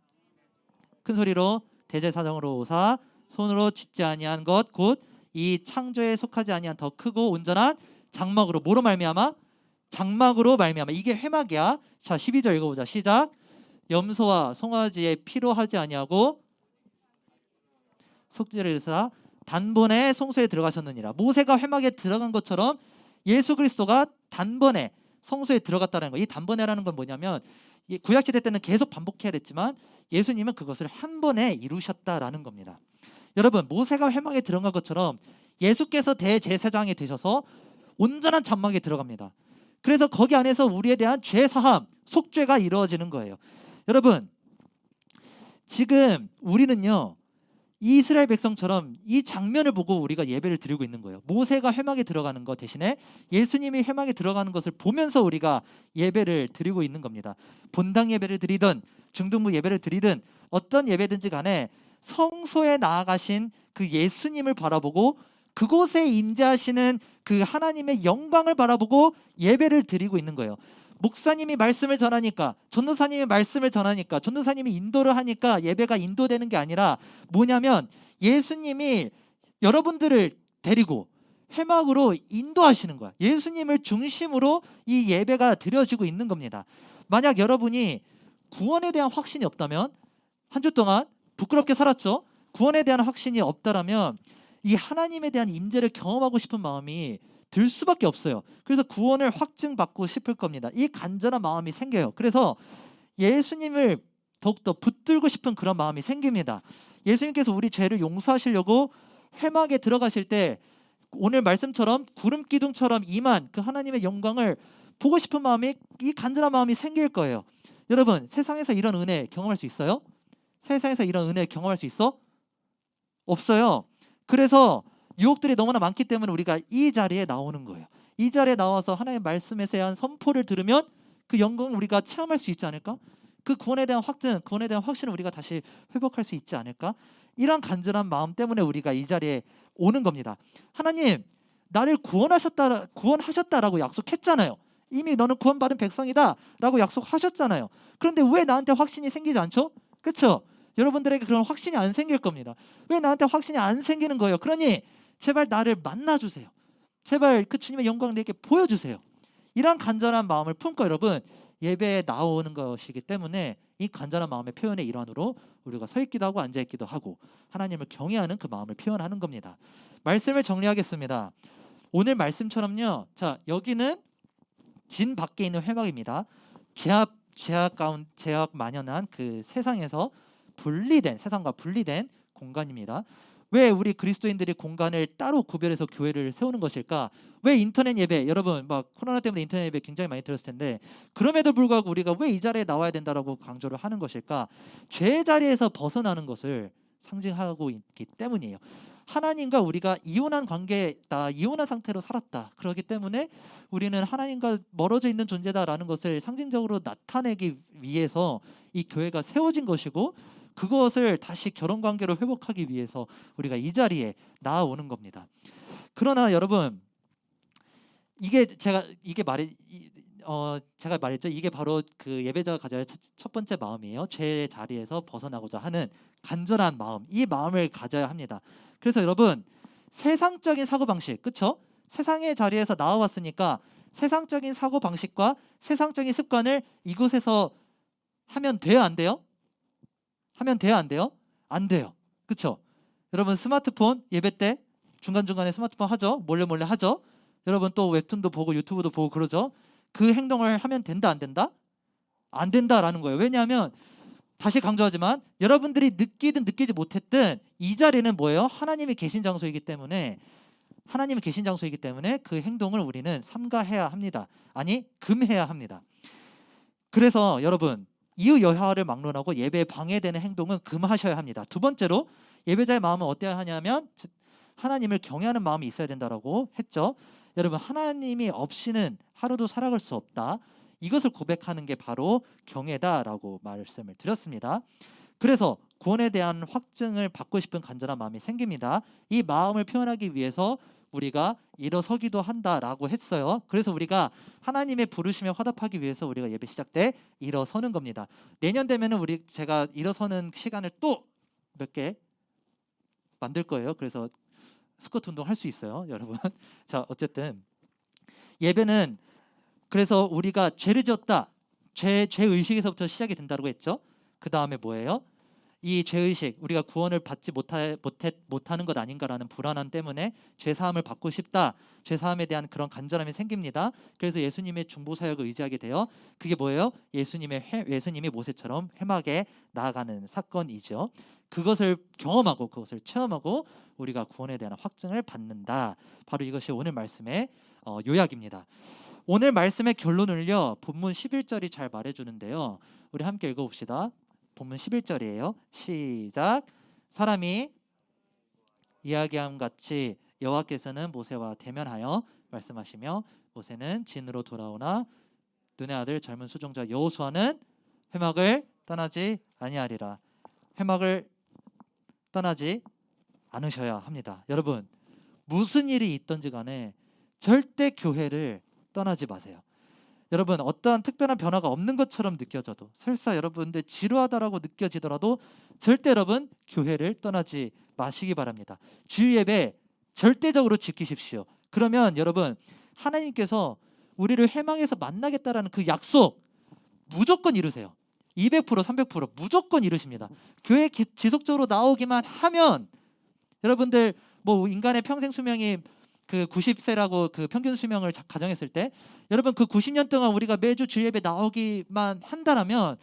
큰 소리로 대제사장으로 오사 손으로 짓지 아니한 것 곧 이 창조에 속하지 아니한 더 크고 온전한 장막으로. 뭐로 말미암아? 장막으로 말미암아. 이게 회막이야. 자, 12절 읽어보자. 시작. 염소와 송아지의 피로 하지 아니하고 속죄를 일으사 단번에 성소에 들어가셨느니라. 모세가 회막에 들어간 것처럼 예수 그리스도가 단번에 성소에 들어갔다는 거. 이 단번에라는 건 뭐냐면 이 구약 시대 때는 계속 반복해야 됐지만 예수님은 그것을 한 번에 이루셨다라는 겁니다. 여러분, 모세가 회막에 들어간 것처럼 예수께서 대제사장이 되셔서 온전한 장막에 들어갑니다. 그래서 거기 안에서 우리에 대한 죄 사함, 속죄가 이루어지는 거예요. 여러분, 지금 우리는요, 이스라엘 백성처럼 이 장면을 보고 우리가 예배를 드리고 있는 거예요. 모세가 회막에 들어가는 것 대신에 예수님이 회막에 들어가는 것을 보면서 우리가 예배를 드리고 있는 겁니다. 본당 예배를 드리든 중등부 예배를 드리든 어떤 예배든지 간에 성소에 나아가신 그 예수님을 바라보고 그곳에 임재하시는 그 하나님의 영광을 바라보고 예배를 드리고 있는 거예요. 목사님이 말씀을 전하니까, 전도사님이 말씀을 전하니까, 전도사님이 인도를 하니까 예배가 인도되는 게 아니라 뭐냐면 예수님이 여러분들을 데리고 회막으로 인도하시는 거야. 예수님을 중심으로 이 예배가 드려지고 있는 겁니다. 만약 여러분이 구원에 대한 확신이 없다면, 한 주 동안 부끄럽게 살았죠. 구원에 대한 확신이 없다라면 이 하나님에 대한 임재를 경험하고 싶은 마음이 들 수밖에 없어요. 그래서 구원을 확증받고 싶을 겁니다. 이 간절한 마음이 생겨요. 그래서 예수님을 더욱더 붙들고 싶은 그런 마음이 생깁니다. 예수님께서 우리 죄를 용서하시려고 회막에 들어가실 때 오늘 말씀처럼 구름 기둥처럼 임한 그 하나님의 영광을 보고 싶은 마음이, 이 간절한 마음이 생길 거예요. 여러분, 세상에서 이런 은혜 경험할 수 있어요? 세상에서 이런 은혜 경험할 수 있어? 없어요. 그래서 유혹들이 너무나 많기 때문에 우리가 이 자리에 나오는 거예요. 이 자리에 나와서 하나님의 말씀에 대한 선포를 들으면 그 영광을 우리가 체험할 수 있지 않을까? 그 구원에 대한 확증, 구원에 대한 확신을 우리가 다시 회복할 수 있지 않을까? 이런 간절한 마음 때문에 우리가 이 자리에 오는 겁니다. 하나님, 나를 구원하셨다라고 약속했잖아요. 이미 너는 구원받은 백성이다라고 약속하셨잖아요. 그런데 왜 나한테 확신이 생기지 않죠? 그렇죠? 여러분들에게 그런 확신이 안 생길 겁니다. 왜 나한테 확신이 안 생기는 거예요? 그러니 제발 나를 만나주세요. 제발 그 주님의 영광을 내게 보여주세요. 이런 간절한 마음을 품고 여러분 예배에 나오는 것이기 때문에 이 간절한 마음의 표현의 일환으로 우리가 서 있기도 하고 앉아 있기도 하고 하나님을 경외하는 그 마음을 표현하는 겁니다. 말씀을 정리하겠습니다. 오늘 말씀처럼요. 자, 여기는 진 밖에 있는 회막입니다. 죄악 만연한 그 세상에서 세상과 분리된 공간입니다. 왜 우리 그리스도인들이 공간을 따로 구별해서 교회를 세우는 것일까? 왜 인터넷 예배, 여러분 막 코로나 때문에 인터넷 예배 굉장히 많이 들었을 텐데 그럼에도 불구하고 우리가 왜 이 자리에 나와야 된다라고 강조를 하는 것일까? 죄의 자리에서 벗어나는 것을 상징하고 있기 때문이에요. 하나님과 우리가 이혼한 관계다, 이혼한 상태로 살았다. 그렇기 때문에 우리는 하나님과 멀어져 있는 존재다라는 것을 상징적으로 나타내기 위해서 이 교회가 세워진 것이고 그것을 다시 결혼 관계로 회복하기 위해서 우리가 이 자리에 나아오는 겁니다. 그러나 여러분, 제가 말했죠. 이게 바로 그 예배자가 가져야 할 첫 번째 마음이에요. 죄의 자리에서 벗어나고자 하는 간절한 마음, 이 마음을 가져야 합니다. 그래서 여러분, 세상적인 사고방식, 그렇죠? 세상의 자리에서 나와왔으니까 세상적인 사고방식과 세상적인 습관을 이곳에서 하면 돼요, 안 돼요? 하면 돼요, 안 돼요? 안 돼요. 그렇죠? 여러분 스마트폰 예배 때 중간중간에 스마트폰 하죠? 몰래 하죠? 여러분 또 웹툰도 보고 유튜브도 보고 그러죠? 그 행동을 하면 된다, 안 된다? 안 된다라는 거예요. 왜냐하면 다시 강조하지만 여러분들이 느끼든 느끼지 못했든 이 자리는 뭐예요? 하나님이 계신 장소이기 때문에 그 행동을 우리는 삼가해야 합니다. 아니, 금해야 합니다. 그래서 여러분 이유 여하를 막론하고 예배에 방해되는 행동은 금하셔야 합니다. 두 번째로 예배자의 마음은 어때야 하냐면 하나님을 경외하는 마음이 있어야 된다라고 했죠. 여러분, 하나님이 없이는 하루도 살아갈 수 없다. 이것을 고백하는 게 바로 경외다라고 말씀을 드렸습니다. 그래서 구원에 대한 확증을 받고 싶은 간절한 마음이 생깁니다. 이 마음을 표현하기 위해서 우리가 일어서기도 한다라고 했어요. 그래서 우리가 하나님의 부르심에 화답하기 위해서 우리가 예배 시작 때 일어서는 겁니다. 내년 되면은 제가 일어서는 시간을 또 몇 개 만들 거예요. 그래서 스쿼트 운동 할 수 있어요, 여러분. 자, 어쨌든 예배는 그래서 우리가 죄를 지었다, 죄 의식에서부터 시작이 된다고 했죠. 그 다음에 뭐예요? 이 죄의식, 우리가 구원을 받지 못하는 것 아닌가라는 불안함 때문에 죄사함을 받고 싶다, 죄사함에 대한 그런 간절함이 생깁니다. 그래서 예수님의 중보사역을 의지하게 돼요. 그게 뭐예요? 예수님이 모세처럼 회막에 나아가는 사건이죠. 그것을 경험하고 그것을 체험하고 우리가 구원에 대한 확증을 받는다. 바로 이것이 오늘 말씀의 요약입니다. 오늘 말씀의 결론을요, 본문 11절이 잘 말해주는데요. 우리 함께 읽어봅시다. 본문 11절이에요. 시작. 사람이 이야기함 같이 여호와께서는 모세와 대면하여 말씀하시며 모세는 진으로 돌아오나 눈의 아들 젊은 수종자 여호수아는 회막을 떠나지 아니하리라. 회막을 떠나지 않으셔야 합니다. 여러분, 무슨 일이 있든지 간에 절대 교회를 떠나지 마세요. 여러분, 어떠한 특별한 변화가 없는 것처럼 느껴져도, 설사 여러분들 지루하다라고 느껴지더라도 절대 여러분 교회를 떠나지 마시기 바랍니다. 주일 예배 절대적으로 지키십시오. 그러면 여러분, 하나님께서 우리를 회망에서 만나겠다라는 그 약속 무조건 이루세요. 200%, 300% 무조건 이루십니다. 교회 지속적으로 나오기만 하면 여러분들 뭐 인간의 평생 수명이 그 90세라고 그 평균 수명을 가정했을 때, 여러분 그 90년 동안 우리가 매주 주일 예배 나오기만 한다라면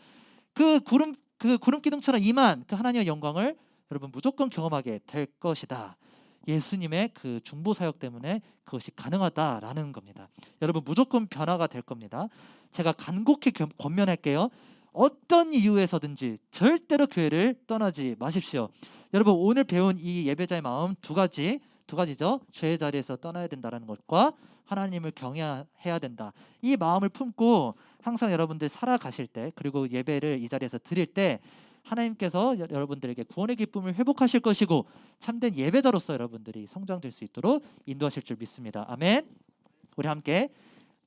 그 구름 기둥처럼 임한 그 하나님의 영광을 여러분 무조건 경험하게 될 것이다. 예수님의 그 중보 사역 때문에 그것이 가능하다라는 겁니다. 여러분 무조건 변화가 될 겁니다. 제가 간곡히 권면할게요. 어떤 이유에서든지 절대로 교회를 떠나지 마십시오. 여러분 오늘 배운 이 예배자의 마음 두 가지죠. 죄의 자리에서 떠나야 된다는 것과 하나님을 경외해야 된다. 이 마음을 품고 항상 여러분들 살아가실 때, 그리고 예배를 이 자리에서 드릴 때 하나님께서 여러분들에게 구원의 기쁨을 회복하실 것이고 참된 예배자로서 여러분들이 성장될 수 있도록 인도하실 줄 믿습니다. 아멘. 우리 함께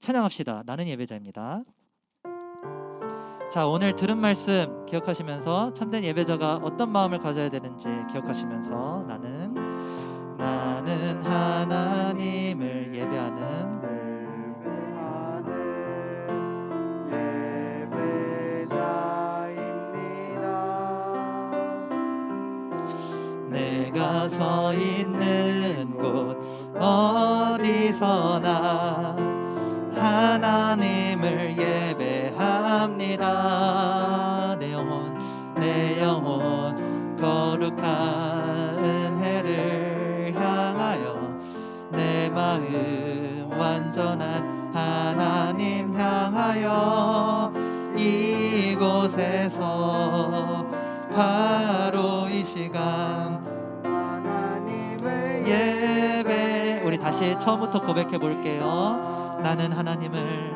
찬양합시다. 나는 예배자입니다. 자, 오늘 들은 말씀 기억하시면서 참된 예배자가 어떤 마음을 가져야 되는지 기억하시면서 나는 하나님을 예배하는 예배자입니다. 내가 서 있는 곳 어디서나 하나님을 예배합니다. 내 영혼 거룩한 은혜를 향하여 내 마음 완전한 하나님 향하여 이곳에서 바로 이 시간 하나님을 예배. 우리 다시 처음부터 고백해 볼게요. 나는 하나님을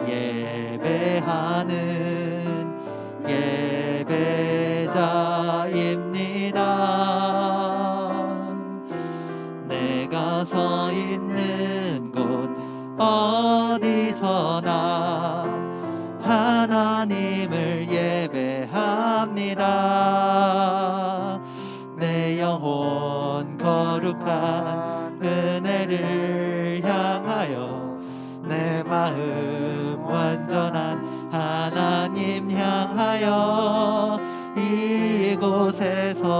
예배하는 예배자입니다. 내가 서 있는 곳 어디서나 하나님을 예배합니다. 내 영혼 거룩한 은혜를 향하여 내 마음 완전한 하나님 향하여 이곳에서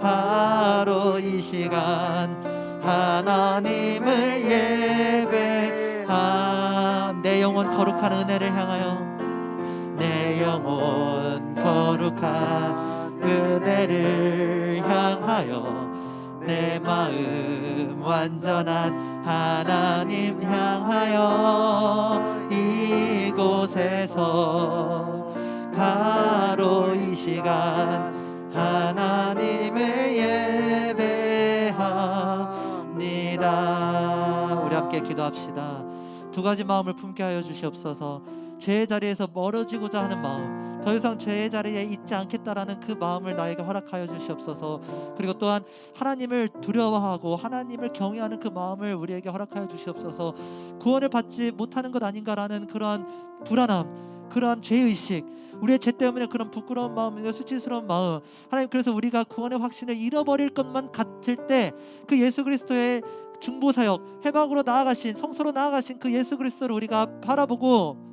바로 이 시간 하나님을 내 영혼 거룩한 은혜를 향하여 내 영혼 거룩한 은혜를 향하여 내 마음 완전한 하나님 향하여 이곳에서 바로 이 시간 하나님을 예배합니다. 우리 함께 기도합시다. 두 가지 마음을 품게 하여 주시옵소서. 죄의 자리에서 멀어지고자 하는 마음, 더 이상 죄의 자리에 있지 않겠다라는 그 마음을 나에게 허락하여 주시옵소서. 그리고 또한 하나님을 두려워하고 하나님을 경외하는 그 마음을 우리에게 허락하여 주시옵소서. 구원을 받지 못하는 것 아닌가라는 그러한 불안함, 그러한 죄의식, 우리의 죄 때문에 그런 부끄러운 마음이나 수치스러운 마음, 하나님, 그래서 우리가 구원의 확신을 잃어버릴 것만 같을 때 그 예수 그리스도의 중보사역, 회막으로 나아가신, 성소로 나아가신 그 예수 그리스도를 우리가 바라보고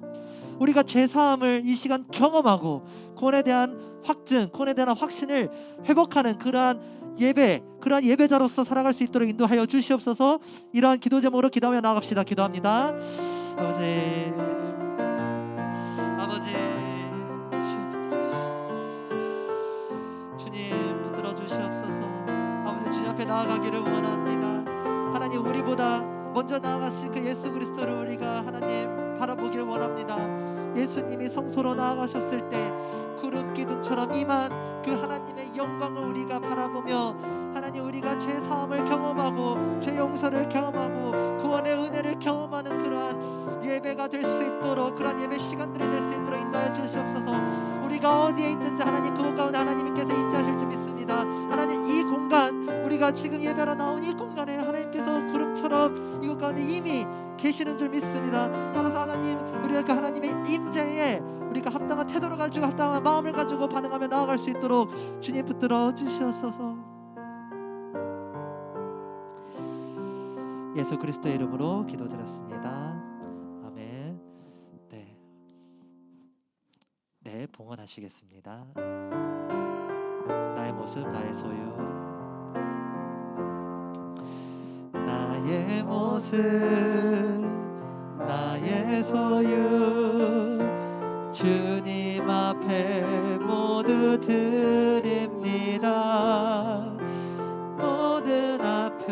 우리가 죄사함을 이 시간 경험하고 구원에 대한 확증, 구원에 대한 확신을 회복하는 그러한 예배, 그러한 예배자로서 살아갈 수 있도록 인도하여 주시옵소서. 이러한 기도 제목으로 기도하며 나아갑시다. 기도합니다. 아버지, 아버지, 주님 붙들어 주시옵소서. 아버지, 주님 앞에 나아가기를 원합니다. 하나님, 우리보다 먼저 나아가신 그 예수 그리스도를 우리가 하나님 바라보기를 원합니다. 예수님이 성소로 나아가셨을 때 구름 기둥처럼 임한 그 하나님의 영광을 우리가 바라보며 하나님, 우리가 죄 사함을 경험하고 죄 용서를 경험하고 구원의 은혜를 경험하는 그러한 예배가 될 수 있도록, 그러한 예배 시간들이 될 수 있도록 인도하여 주시옵소서. 우리가 어디에 있든지 하나님 그곳 가운데 하나님께서 임재하실 줄 믿습니다. 하나님, 이 공간, 우리가 지금 예배하러 나온 이 공간에 하나님께서 구름처럼 이곳 가운데 이미 계시는 줄 믿습니다. 따라서 하나님, 우리가 그 하나님의 임재에 우리가 합당한 태도를 가지고 합당한 마음을 가지고 반응하며 나아갈 수 있도록 주님 붙들어 주시옵소서. 예수 그리스도의 이름으로 기도드렸습니다. 아멘. 네, 봉헌하시겠습니다. 나의 모습, 나의 소유. 나의 모습, 나의 소유, 주님 앞에 모두 드립니다. 모든 아픔,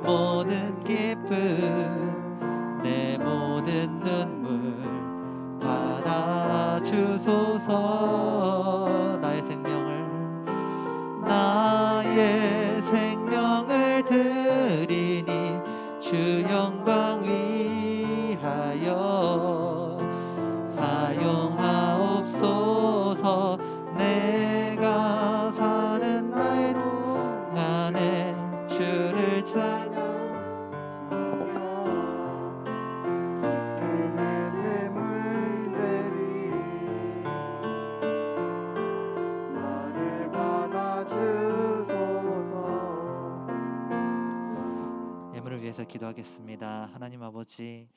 모든 기쁨, 내 모든 눈물 받아주소서. 나의 생명을 드리니 주 영광 위하여 사용하옵소서. 내가 사는 날 동안에 주를 찬양하며 기쁨의 제물들이 나를 받아주소서. 예물을 위해서 기도하겠습니다. 하나님 아버지,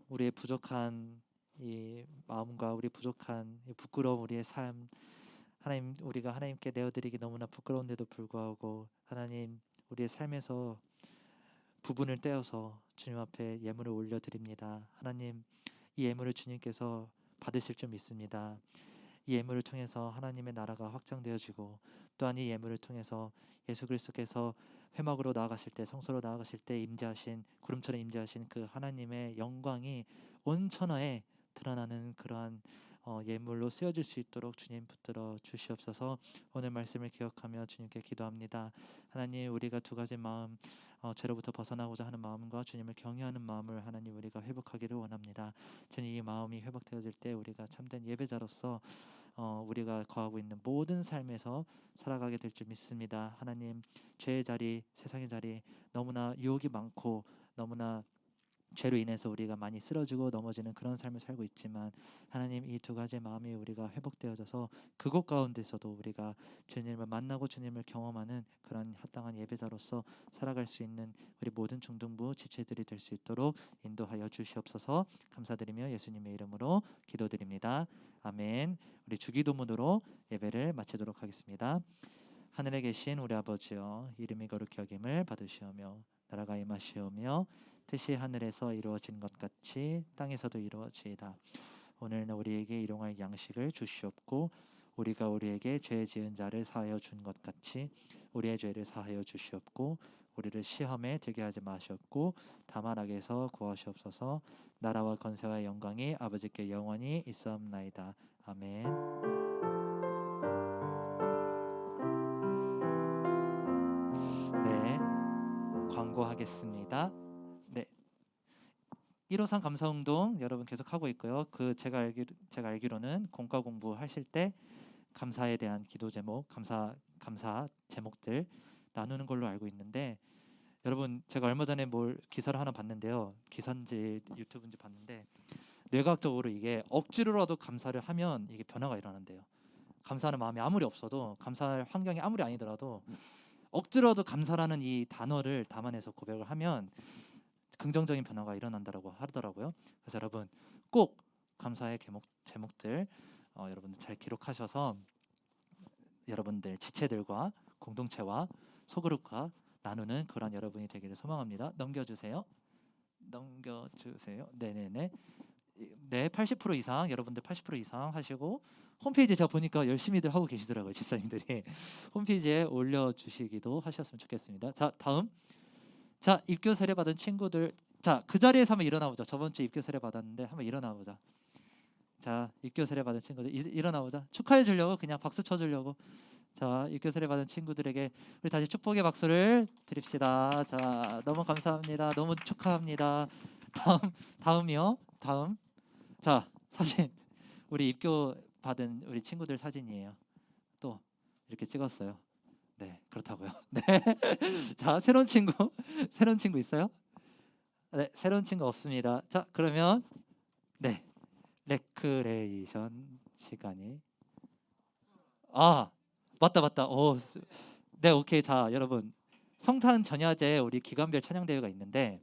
우리의 부족한 이 마음과 우리 부족한 이 부끄러운 우리의 삶, 하나님, 우리가 하나님께 내어드리기 너무나 부끄러운데도 불구하고 하나님, 우리의 삶에서 부분을 떼어서 주님 앞에 예물을 올려드립니다. 하나님, 이 예물을 주님께서 받으실 줄 믿습니다. 이 예물을 통해서 하나님의 나라가 확장되어지고, 또한 이 예물을 통해서 예수 그리스도께서 회막으로 나아가실 때, 성소로 나아가실 때 임재하신, 구름처럼 임재하신 그 하나님의 영광이 온 천하에 드러나는 그러한 예물로 쓰여질 수 있도록 주님 붙들어 주시옵소서. 오늘 말씀을 기억하며 주님께 기도합니다. 하나님, 우리가 두 가지 마음, 죄로부터 벗어나고자 하는 마음과 주님을 경외하는 마음을 하나님 우리가 회복하기를 원합니다. 주님, 이 마음이 회복되어질 때 우리가 참된 예배자로서 우리가 거하고 있는 모든 삶에서 살아가게 될 줄 믿습니다. 하나님, 죄의 자리, 세상의 자리, 너무나 유혹이 많고 너무나 죄로 인해서 우리가 많이 쓰러지고 넘어지는 그런 삶을 살고 있지만, 하나님, 이 두 가지의 마음이 우리가 회복되어져서 그곳 가운데서도 우리가 주님을 만나고 주님을 경험하는 그런 합당한 예배자로서 살아갈 수 있는 우리 모든 중등부 지체들이 될 수 있도록 인도하여 주시옵소서. 감사드리며 예수님의 이름으로 기도드립니다. 아멘. 우리 주기도문으로 예배를 마치도록 하겠습니다. 하늘에 계신 우리 아버지여, 이름이 거룩히 여김을 받으시오며 나라가 임하시오며 뜻이 하늘에서 이루어진 것 같이 땅에서도 이루어지이다. 오늘은 우리에게 일용할 양식을 주시옵고, 우리가 우리에게 죄 지은 자를 사하여 준 것 같이 우리의 죄를 사하여 주시옵고, 우리를 시험에 들게 하지 마시옵고 다만 악에서 구하시옵소서. 나라와 권세와 영광이 아버지께 영원히 있사옵나이다. 아멘. 네, 광고하겠습니다. 네, 153 감사운동 여러분 계속 하고 있고요. 제가 알기로는 공과 공부하실 때 감사에 대한 기도 제목, 감사 제목들 나누는 걸로 알고 있는데, 여러분 제가 얼마 전에 뭘 기사를 하나 봤는데요. 기사인지 유튜브인지 봤는데 뇌과학적으로 이게 억지로라도 감사를 하면 이게 변화가 일어난대요. 감사하는 마음이 아무리 없어도 감사할 환경이 아무리 아니더라도 억지로라도 감사라는 이 단어를 담아내서 고백을 하면 긍정적인 변화가 일어난다라고 하더라고요. 그래서 여러분 꼭 감사의 제목들 여러분들 잘 기록하셔서 여러분들 지체들과 공동체와 소그룹과 나누는 그런 여러분이 되기를 소망합니다. 넘겨주세요. 네네네. 네, 80% 이상 여러분들 80% 이상 하시고 홈페이지 제가 보니까 열심히들 하고 계시더라고요. 집사님들이 홈페이지에 올려주시기도 하셨으면 좋겠습니다. 자, 다음. 자, 입교 세례 받은 친구들, 자, 그 자리에서 한번 일어나 보자. 저번 주 입교 세례 받았는데 한번 일어나 보자. 자, 입교 세례 받은 친구들 일어나 보자. 축하해 주려고 그냥 박수 쳐 주려고. 자, 입교 세례 받은 친구들에게 우리 다시 축복의 박수를 드립시다. 자, 너무 감사합니다. 너무 축하합니다. 다음이요. 다음. 자, 사진. 우리 입교 받은 우리 친구들 사진이에요. 또 이렇게 찍었어요. 네, 그렇다고요. 네. 자, 새로운 친구 있어요? 네, 새로운 친구 없습니다. 자, 그러면 네, 레크레이션 시간이 맞다. 네, 오케이. 자, 여러분 성탄 전야제 우리 기간별 찬양 대회가 있는데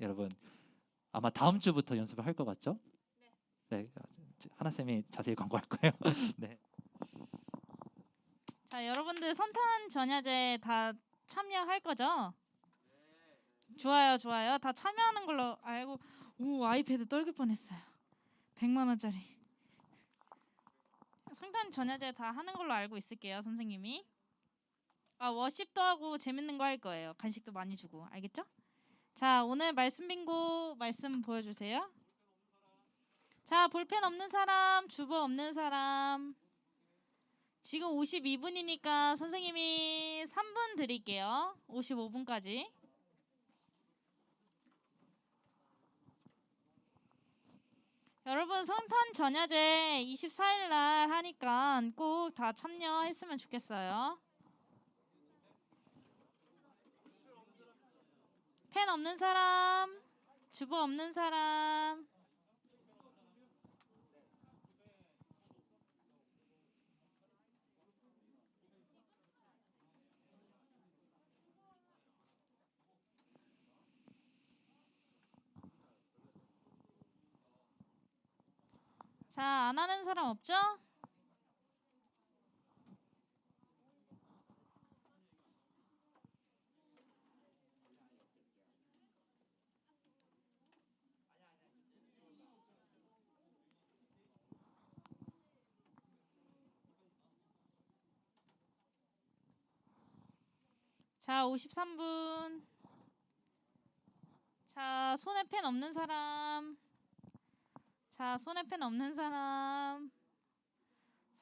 여러분 아마 다음 주부터 연습을 할 것 같죠? 네, 하나 쌤이 자세히 광고할 거예요. 네. 자, 여러분들 성탄 전야제 다 참여할 거죠? 좋아요. 다 참여하는 걸로 알고. 오, 아이패드 떨길 뻔했어요. 100만 원짜리. 성탄 전야제 다 하는 걸로 알고 있을게요, 선생님이. 워십도 하고 재밌는 거 할 거예요. 간식도 많이 주고. 알겠죠? 자, 오늘 말씀 빙고 말씀 보여주세요. 자, 볼펜 없는 사람, 주보 없는 사람. 지금 52분이니까 선생님이 3분 드릴게요. 55분까지. 여러분 성탄 전야제 24일 날 하니까 꼭 다 참여했으면 좋겠어요. 펜 없는 사람, 주보 없는 사람. 자, 안 하는 사람 없죠? 자, 53분. 자, 손에 펜 없는 사람. 자, 손에 펜 없는 사람.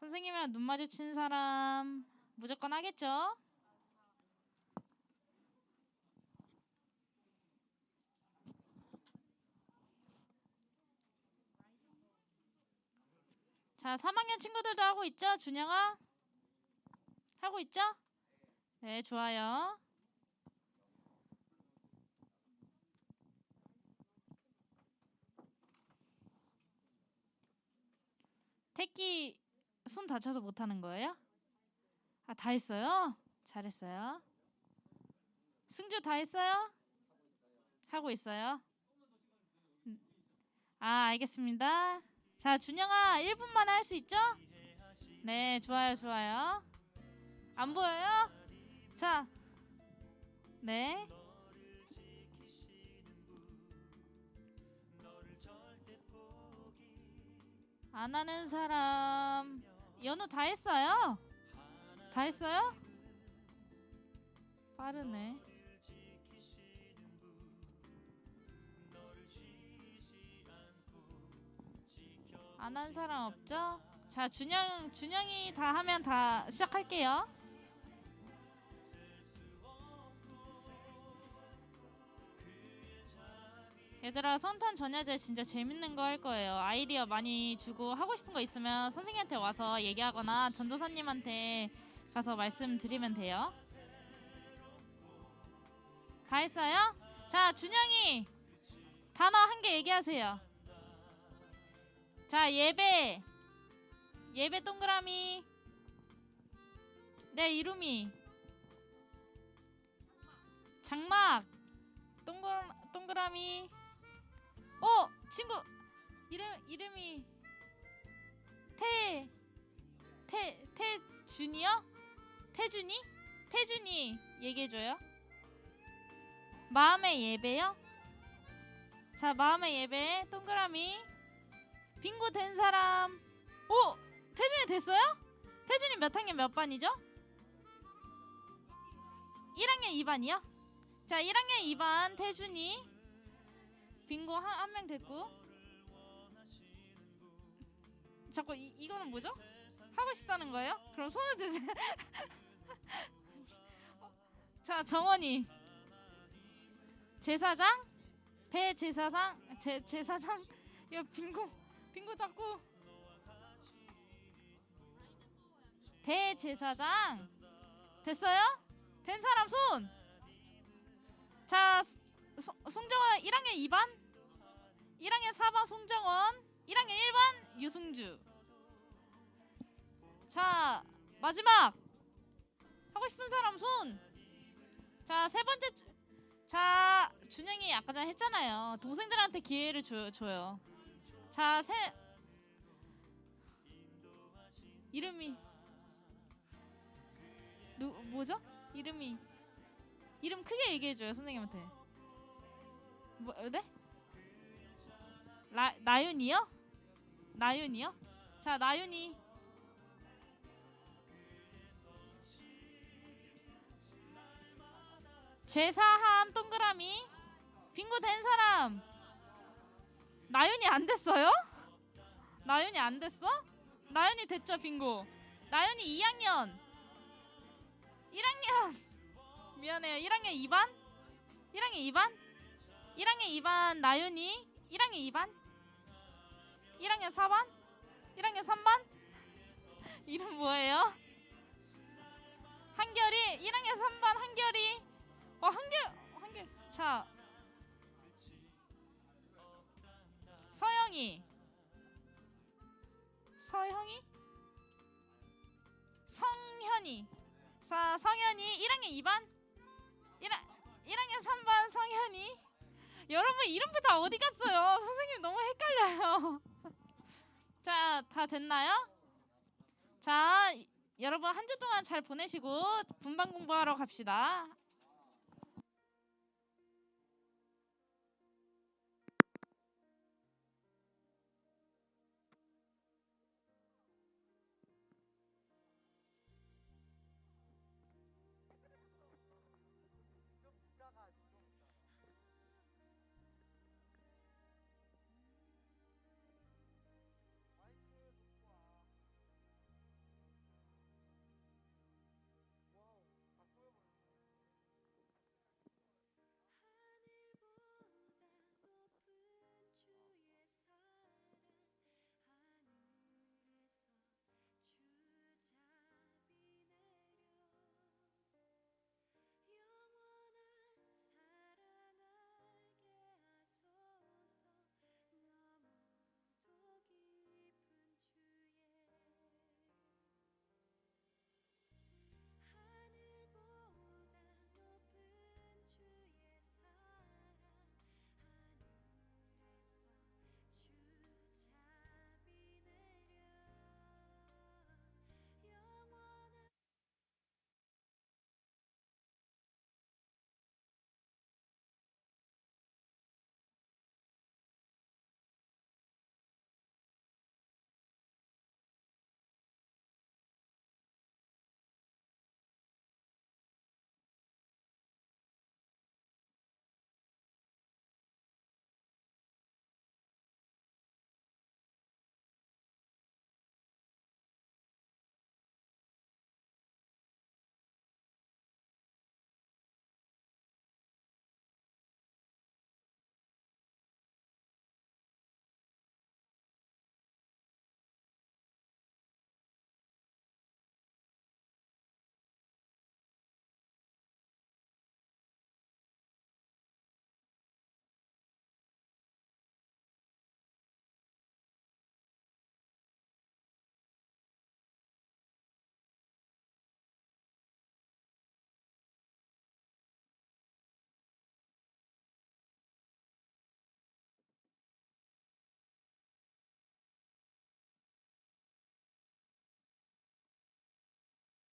선생님이랑 눈 마주친 사람 무조건 하겠죠? 자, 3학년 친구들도 하고 있죠? 준영아? 하고 있죠? 네, 좋아요. 태기 손 다쳐서 못하는 거예요? 다 했어요? 잘했어요. 승주 다 했어요? 하고 있어요? 알겠습니다. 자, 준영아 1분 만에 할 수 있죠? 네, 좋아요. 안 보여요? 자, 네. 안 하는 사람. 연우 다 했어요? 다 했어요? 빠르네. 안 한 사람 없죠? 자, 준영이 다 하면 다 시작할게요. 얘들아, 성탄 전야제 진짜 재밌는 거 할 거예요. 아이디어 많이 주고 하고 싶은 거 있으면 선생님한테 와서 얘기하거나 전도사님한테 가서 말씀드리면 돼요. 다 했어요? 자, 준영이 단어 한 개 얘기하세요. 자, 예배 동그라미. 네, 이름이 장막 동그라미. 친구 이름이 태준이요? 태준이 얘기해줘요. 마음의 예배요? 자, 마음의 예배 동그라미. 빙고 된 사람. 태준이 됐어요? 태준이 몇 학년 몇 반이죠? 1학년 2반이요? 자, 1학년 2반 태준이 빙고 한 명 됐고. 자꾸 이거는 뭐죠? 하고 싶다는 거예요? 그럼 손을 드세요. 자, 정원이 제사장 제사장. 이거 빙고 자꾸 대제사장 됐어요? 된 사람 손. 자, 송정원 1학년 2반 1학년 4반 송정원 1학년 1반 유승주. 자, 마지막 하고 싶은 사람 손. 자, 세 번째 자, 준영이 아까 전에 했잖아요. 동생들한테 기회를 줘요. 자, 이름이 뭐죠? 이름 크게 얘기해줘요, 선생님한테. 네? 나윤이요? 자, 나윤이. 죄사함 동그라미. 빙고 된 사람. 나윤이 안 됐어요? 나윤이 안 됐어? 나윤이 됐죠, 빙고. 나윤이 2학년. 1학년. 미안해요. 1학년 2반? 1학년 2반 나윤이. 1학년 2반? 1학년 4반? 1학년 3반? 이름 뭐예요? 한결이. 1학년 3반 한결이. 한결. 자, 서영이. 성현이. 자, 성현이 1학년 2반 1학년 3반 성현이. 여러분 이름표 다 어디 갔어요? 선생님 너무 헷갈려요. 자, 다 됐나요? 자, 여러분 한 주 동안 잘 보내시고 분반 공부하러 갑시다.